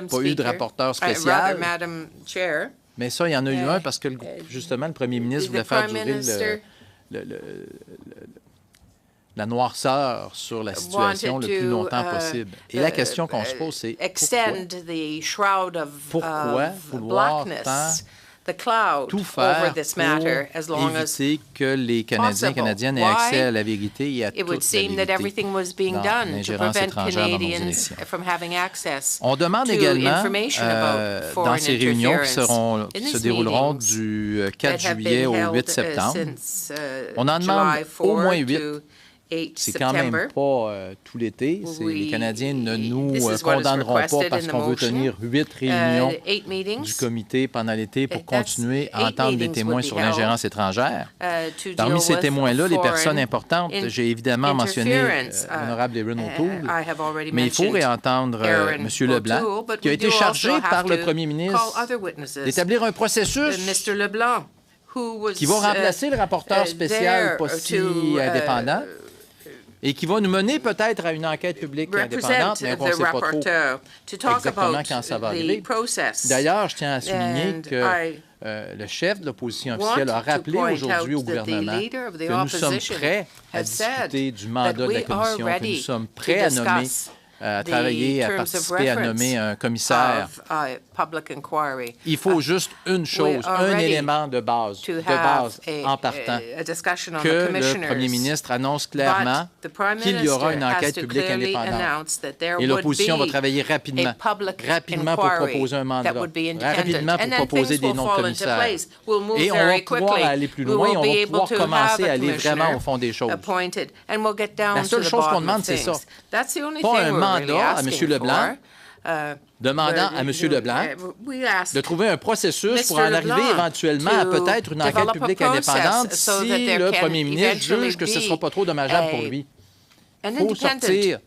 pas eu de rapporteur spécial. Mais ça, il y en a eu un parce que, justement, le premier ministre voulait faire durer la noirceur sur la situation le plus longtemps possible. Et la question qu'on se pose, c'est pourquoi vouloir tout faire pour éviter que les Canadiens et Canadiennes aient accès à la vérité et à toute la vérité dans l'ingérence étrangère dans nos élections. On demande également, dans ces réunions qui se dérouleront du 4 juillet au 8 septembre, on en demande au moins 8. C'est quand même pas tout l'été. Les Canadiens ne nous condamneront pas parce qu'on veut tenir 8 réunions du comité pendant l'été pour continuer à entendre des témoins sur l'ingérence étrangère. Parmi ces témoins-là, les personnes importantes, j'ai évidemment mentionné l'honorable Erin O'Toole, mais il faut réentendre M. Leblanc, qui a été chargé par le premier ministre d'établir un processus qui va remplacer le rapporteur spécial pas si indépendant et qui va nous mener peut-être à une enquête publique indépendante, mais on ne sait pas trop exactement quand ça va arriver. D'ailleurs, je tiens à souligner que le chef de l'opposition officielle a rappelé aujourd'hui au gouvernement que nous sommes prêts à discuter du mandat de la commission, que nous sommes prêts à nommer, à travailler, à participer, à nommer un commissaire. Il faut juste une chose, un élément de base en partant, que le premier ministre annonce clairement qu'il y aura une enquête publique indépendante. Et l'opposition va travailler rapidement pour proposer un mandat, rapidement pour proposer des noms de commissaires. Et on va pouvoir aller plus loin, on va pouvoir commencer à aller vraiment au fond des choses. La seule chose qu'on demande, c'est ça. Pas un mandat à M. Leblanc, demandant à M. Leblanc de trouver un processus pour en arriver éventuellement à peut-être une enquête publique indépendante si le premier ministre juge que ce ne sera pas trop dommageable pour lui. Il faut sortir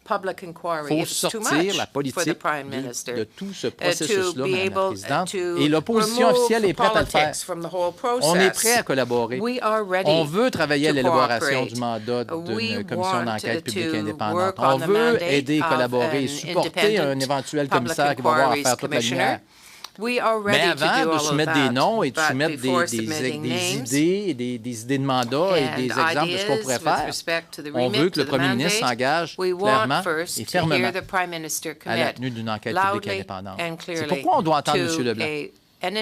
la politique de tout ce processus-là, Madame la Présidente, et l'opposition officielle est prête à le faire. On est prêt à collaborer. On veut travailler à l'élaboration du mandat d'une commission d'enquête publique indépendante. On veut aider, collaborer et supporter un éventuel commissaire qui va avoir à faire toute la lumière. Mais avant de soumettre des noms et de soumettre des idées de mandat et des exemples de ce qu'on pourrait faire, on veut que le premier ministre s'engage clairement et fermement à la tenue d'une enquête publique indépendante. C'est pourquoi on doit entendre M. Leblanc.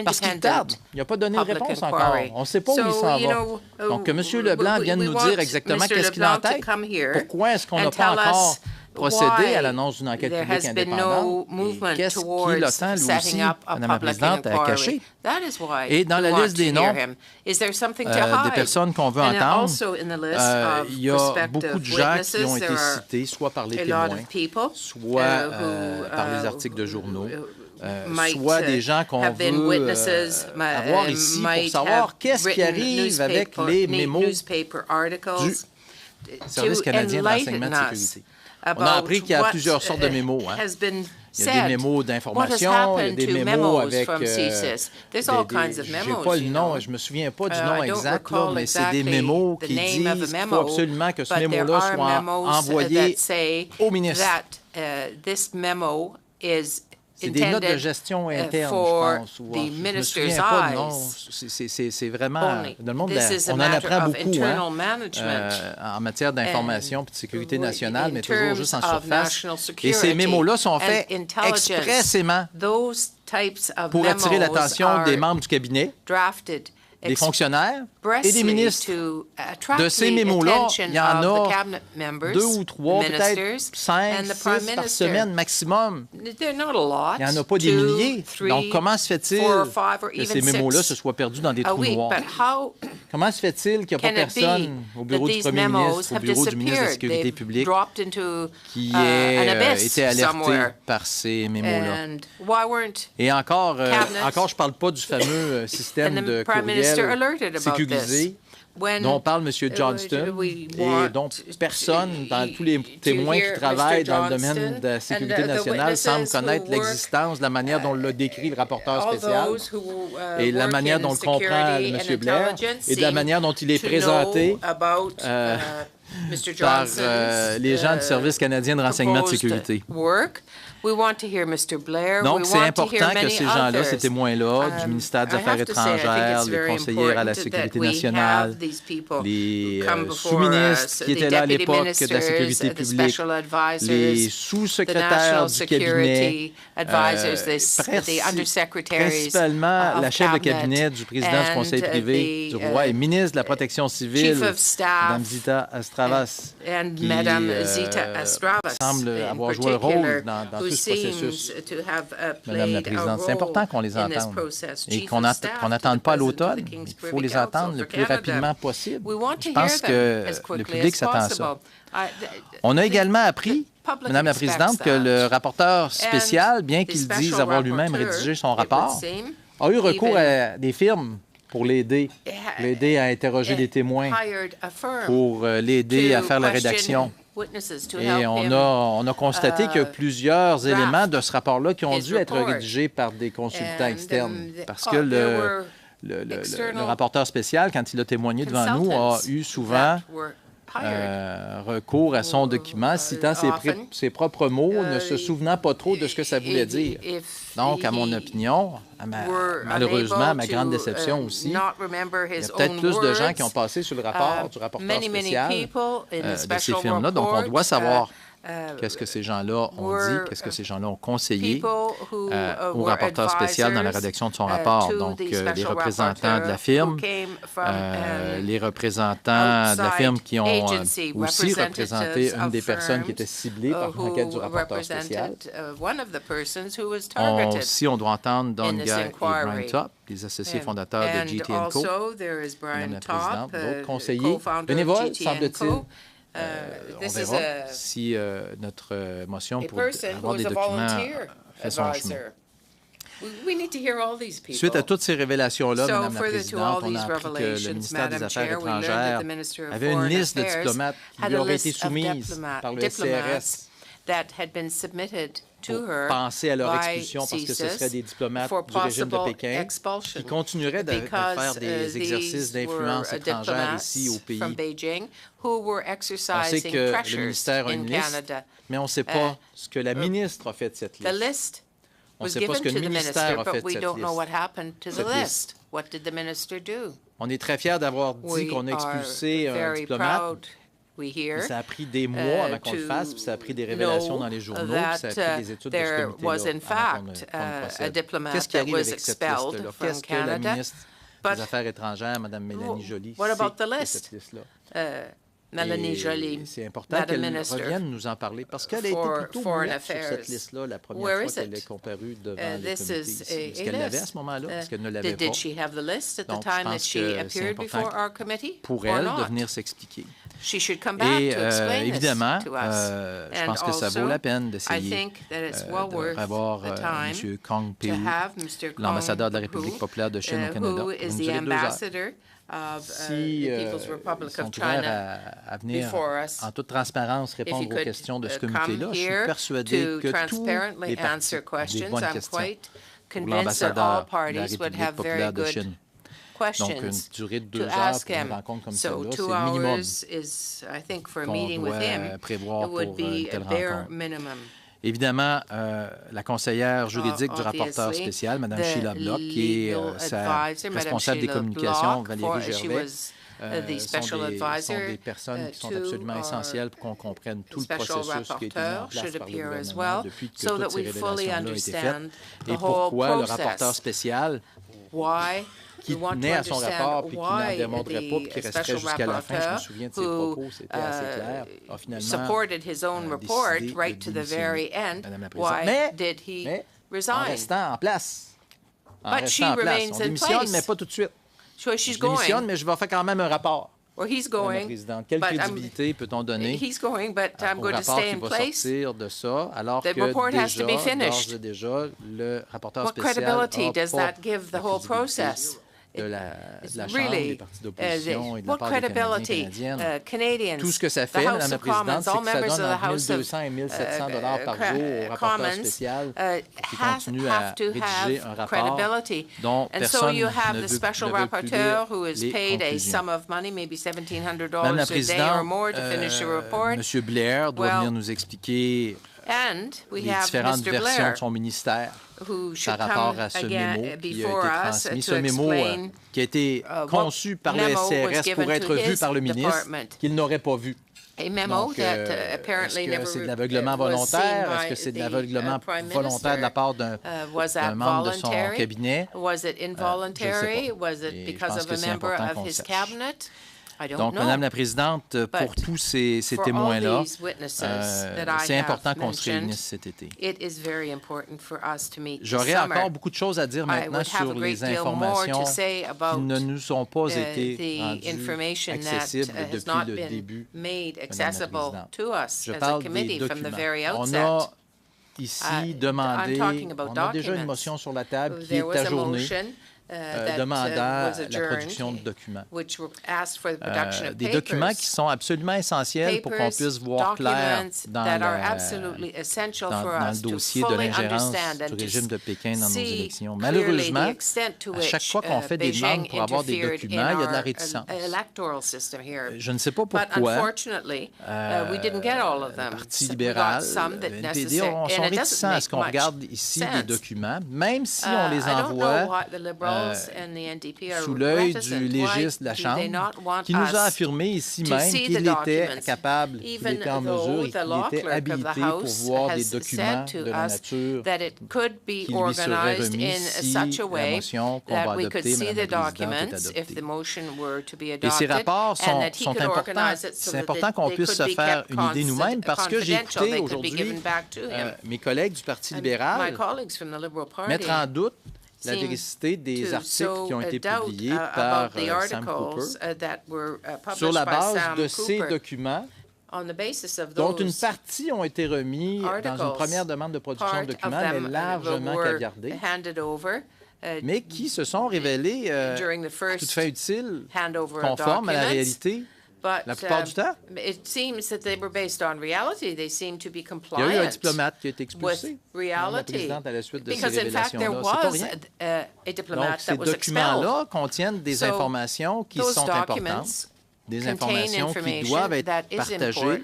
Parce qu'il tarde. Il n'a pas donné de réponse encore. On ne sait pas où il s'en va. Donc, que M. Leblanc vienne nous dire exactement qu'est-ce qu'il a en tête. Pourquoi est-ce qu'on n'a pas encore procédé à l'annonce d'une enquête publique indépendante? Et qu'est-ce qu'il attend, lui aussi, Mme la Présidente, à cacher? Et dans la liste des noms des personnes qu'on veut entendre, il y a beaucoup de gens qui ont été cités, soit par les témoins, soit par les articles de journaux, soit des gens qu'on veut avoir ici pour savoir qu'est-ce qui arrive avec les mémos du Service canadien de renseignement de sécurité. On a appris qu'il y a plusieurs sortes de mémos. Il y a des mémos d'information, il y a des mémos avec... j'ai pas le nom, je me souviens pas du nom exact, là, mais c'est des mémos qui disent qu'il faut absolument que ce mémo-là soit envoyé au ministre. C'est des notes de gestion interne, je pense. Je ne me souviens pas du nom. C'est vraiment... Dans le monde, on en apprend beaucoup en matière d'information et de sécurité nationale, mais toujours juste en surface. Et ces mémos-là sont faits expressément pour attirer l'attention des membres du cabinet, des fonctionnaires et des ministres. De ces mémos-là, il y en a 2 ou 3, peut-être 5, 6 par semaine maximum. Il n'y en a pas des milliers. Donc, comment se fait-il que ces mémos-là se soient perdus dans des trous noirs? Comment se fait-il qu'il n'y a pas personne au bureau du premier ministre, au bureau du ministre de la Sécurité publique qui ait été alerté par ces mémos-là? Et encore, je ne parle pas du fameux système de courriel sécurisé dont parle M. Johnston et dont personne, dans tous les témoins qui travaillent dans le domaine de la sécurité nationale, semble connaître l'existence de la manière dont l'a décrit le rapporteur spécial et la manière dont le comprend M. Blair et de la manière dont il est présenté par les gens du Service canadien de renseignement de sécurité. Donc, c'est important que ces gens-là, ces témoins-là, du ministère des Affaires étrangères, les conseillères à la sécurité nationale, les sous-ministres qui étaient là à l'époque de la sécurité publique, les sous-secrétaires du cabinet, principalement la chef de cabinet du président du Conseil privé du roi et ministre de la Protection civile, Mme Zita Astravas, qui semble avoir joué un rôle dans tout ce processus. Madame la Présidente, c'est important qu'on les entende et qu'on n'attende pas à l'automne. Il faut les entendre le plus rapidement possible. Je pense que le public s'attend à ça. On a également appris, Madame la Présidente, que le rapporteur spécial, bien qu'il dise avoir lui-même rédigé son rapport, a eu recours à des firmes pour l'aider à interroger des témoins, pour l'aider à faire la rédaction. Et on a constaté qu'il y a plusieurs éléments de ce rapport-là qui ont dû être rédigés par des consultants externes. Parce que le rapporteur spécial, quand il a témoigné devant nous, a eu souvent recours à son document, citant ses propres mots, ne se souvenant pas trop de ce que ça voulait dire. Donc, à mon opinion, malheureusement, à ma grande déception aussi, il y a peut-être plus de gens qui ont passé sur le rapport du rapporteur spécial de ces firmes-là. Donc, on doit savoir qu'est-ce que ces gens-là ont dit, qu'est-ce que ces gens-là ont conseillé au rapporteur spécial dans la rédaction de son rapport. Donc, les représentants de la firme, les représentants de la firme qui ont aussi représenté une des personnes qui était ciblée par l'enquête du rapporteur spécial. Aussi, on doit entendre Donga et Brian Top, les associés fondateurs de GT&Co, Madame la Présidente, d'autres conseillers bénévoles, semble-t-il. On verra si notre motion pour avoir des documents fait son chemin. Suite à toutes ces révélations-là, Madame la Présidente, on a appris que le ministère des Affaires étrangères avait une liste de diplomates qui lui aurait été soumise par le CRS pour penser à leur expulsion parce que ce seraient des diplomates du régime de Pékin qui continueraient de faire des exercices d'influence étrangère ici au pays. On sait que le ministère a une liste, mais on ne sait pas ce que la ministre a fait de cette liste. On ne sait pas ce que le ministère a fait de cette liste. On est très fiers d'avoir dit qu'on a expulsé un diplomate, We hear ça a pris des mois avant qu'on le fasse, puis ça a pris des révélations dans les journaux, puis ça a pris des études de ce comité-là avant qu'on procède. Qu'est-ce qui arrive avec cette liste-là? Qu'est-ce que la ministre des Affaires étrangères, Mme Mélanie Joly, sait de cette liste-là? Mélanie Joly, c'est important qu'elle revienne nous en parler parce qu'elle a été plutôt muette sur cette liste-là la première fois qu'elle est comparue devant les comités. Est-ce qu'elle l'avait à ce moment-là? Est-ce qu'elle ne l'avait pas? Donc, je pense que c'est important pour elle de venir s'expliquer. Et évidemment, je pense que ça vaut la peine d'essayer d'avoir M. Kong Peu, l'ambassadeur de la République populaire de Chine au Canada, pour une durée de 2 heures. Si sont ouverts à venir en toute transparence répondre aux questions de ce comité-là, je suis persuadé que tous les partis ont des bonnes questions pour l'ambassadeur de la République populaire de Chine. Donc, une durée de 2 heures pour une rencontre comme celle-là, c'est le minimum qu'on doit prévoir pour une telle rencontre. Évidemment, la conseillère juridique du rapporteur spécial, Mme Sheila Block, qui est sa responsable des communications, Valérie Gervais, sont des personnes qui sont absolument essentielles pour qu'on comprenne tout le processus qui a été mis en place par le gouvernement depuis que toutes ces révélations-là ont été faites. Et pourquoi le rapporteur spécial, qui tenait à son rapport puis qui n'en démontrait pas puis qui resterait jusqu'à la fin, je me souviens de ses propos, c'était assez clair, a finalement décidé Madame la Présidente. Mais en restant en place. On démissionne, mais pas tout de suite. Je démissionne, mais je vais faire quand même un rapport. Madame la Présidente, quelle crédibilité peut-on donner au rapport qui va sortir de ça, alors que d'ores et déjà, le rapporteur spécial n'a pas de la Chambre, des partis d'opposition et de la part des Canadiens. Tout ce que ça fait, Mme la Présidente, c'est que ça donne entre 1 200 et 1 700 $ par jour au rapporteur spécial qui continue à rédiger un rapport dont personne ne veut plus lire les conclusions. Mme la Présidente, M. Blair doit venir nous expliquer les différentes versions de son ministère par rapport à ce mémo qui a été transmis. Ce mémo qui a été conçu par le SCRS pour être vu par le ministre, qu'il n'aurait pas vu. Donc, est-ce que c'est de l'aveuglement volontaire? Est-ce que c'est de l'aveuglement volontaire de la part d'un membre de son cabinet? Je ne sais pas. Et je pense que c'est important qu'on sache. Donc, Madame la Présidente, pour tous ces témoins-là, c'est important qu'on se réunisse cet été. J'aurais encore beaucoup de choses à dire maintenant sur les informations qui ne nous ont pas été rendues accessibles depuis le début, Madame la Présidente. Je parle des documents. On a ici demandé, on a déjà une motion sur la table qui est ajournée, demandant la production de documents. Des documents qui sont absolument essentiels pour qu'on puisse voir clair dans le dossier de l'ingérence du régime de Pékin dans nos élections. Malheureusement, à chaque fois qu'on fait des demandes pour avoir des documents, il y a de la réticence. Je ne sais pas pourquoi. Le Parti libéral, le NPD, sont réticents à ce qu'on regarde ici des documents, même si on les envoie sous l'œil du légiste de la Chambre, qui nous a affirmé ici même qu'il était capable, qu'il était en mesure et qu'il était habilité pour voir des documents de la nature qui lui seraient remis si la motion qu'on va adopter, Madame la Présidente, est adoptée. Et ces rapports sont importants. C'est important qu'on puisse se faire une idée nous-mêmes parce que j'ai écouté aujourd'hui mes collègues du Parti libéral mettre en doute la véracité des articles qui ont été publiés par Sam Cooper sur la base de ces documents dont une partie ont été remis dans une première demande de production de documents, mais largement caviardés, mais qui se sont révélés tout à fait utiles, conformes à la réalité. La plupart du temps. Il y a eu un diplomate qui a été expulsé. La présidente, à la suite de ces révélations-là, c'est pas rien. Donc, ces documents-là contiennent des informations qui sont importantes, des informations qui doivent être partagées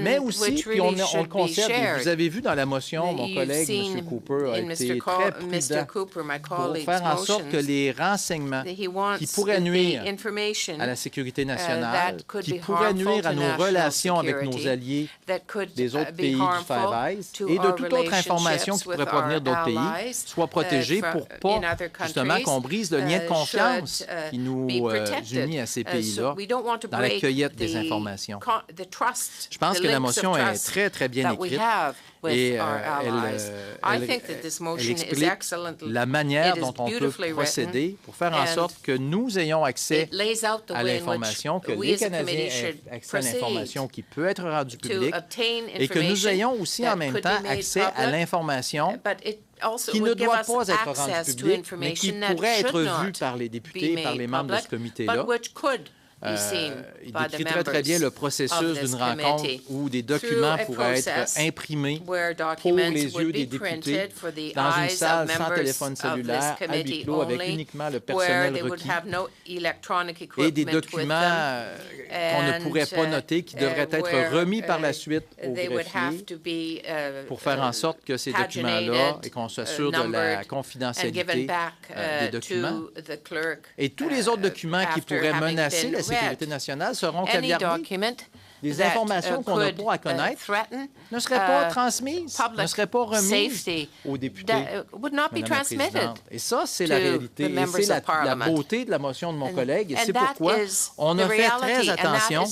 Mais aussi, puis on le concède, vous avez vu dans la motion, mon collègue, M. Cooper, a été très prudent pour faire en sorte que les renseignements qui pourraient nuire à la sécurité nationale, qui pourraient nuire à nos relations avec nos alliés des autres pays du Five Eyes et de toute autre information qui pourrait provenir d'autres pays, soient protégés pour pas, justement, qu'on brise le lien de confiance qui nous unit à ces pays-là dans la cueillette des informations. Je pense que la motion est très, très bien écrite et elle explique la manière dont on peut procéder pour faire en sorte que nous ayons accès à l'information, que les Canadiens aient accès à l'information qui peut être rendue publique et que nous ayons aussi en même temps accès à l'information qui ne doit pas être rendue publique, mais qui pourrait être vue par les députés et par les membres de ce comité-là. Il décrit très, très bien le processus d'une rencontre où des documents pourraient être imprimés pour les yeux des députés dans une salle sans téléphone cellulaire, à huis clos, avec uniquement le personnel requis, et des documents qu'on ne pourrait pas noter, qui devraient être remis par la suite au greffier pour faire en sorte que ces documents-là, et qu'on s'assure de la confidentialité des documents. Et tous les autres documents qui pourraient menacer la sécurité nationale seront caviardés. Les informations qu'on n'a pas à connaître ne seraient pas transmises, ne seraient pas remises aux députés. Et ça, c'est la réalité. Et c'est la beauté de la motion de mon collègue. Et c'est pourquoi on a fait très attention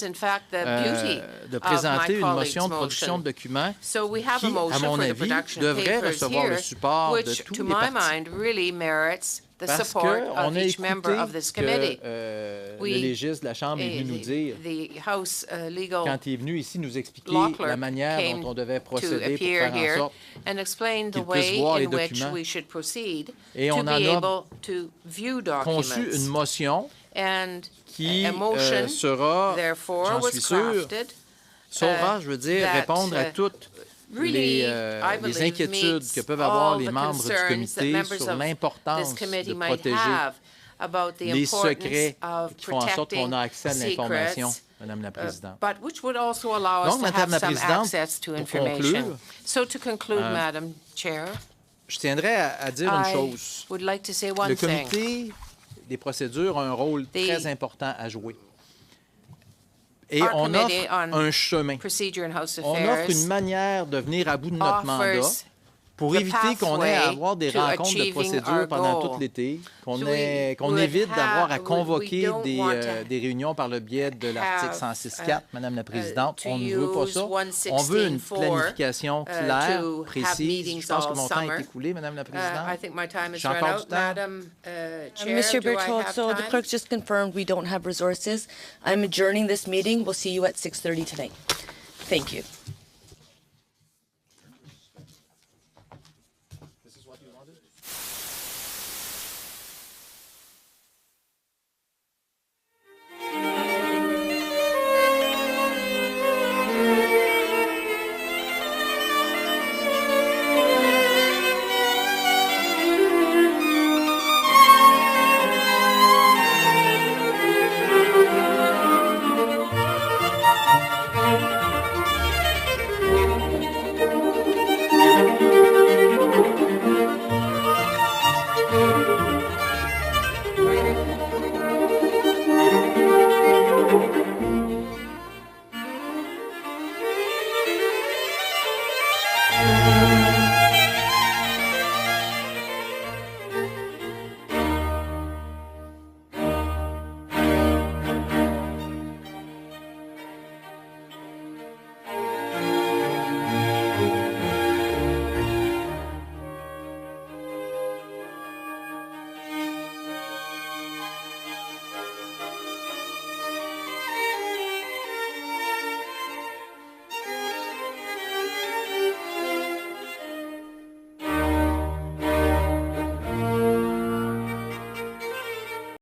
de présenter une motion de production de documents qui, à mon avis, devrait recevoir le support de tous les partis. Parce qu'on a écouté que le légiste de la Chambre est venu nous dire, quand il est venu ici nous expliquer la manière dont on devait procéder pour faire en sorte qu'il puisse voir les documents. Et on en a conçu une motion qui sera, j'en suis sûr, saura, je veux dire, répondre à toutes les inquiétudes que peuvent avoir les membres du comité sur l'importance de protéger les secrets qui font en sorte qu'on a accès à l'information, Madame la Présidente. Donc, Madame la Présidente, pour conclure, je tiendrais à dire une chose. Le comité des procédures a un rôle très important à jouer. Et on offre un chemin. On offre une manière de venir à bout de notre mandat pour éviter qu'on ait à avoir des rencontres de procédure pendant tout l'été, qu'on évite d'avoir à convoquer des réunions par le biais de l'article 106.4, Madame la Présidente. On ne veut pas ça. On veut une planification claire, précise. Je pense que mon temps est écoulé, Madame la Présidente. J'ai encore du temps. Mr. Berthold, so the clerk just confirmed we don't have resources. I'm adjourning this meeting. We'll see you at 6:30 tonight. Thank you.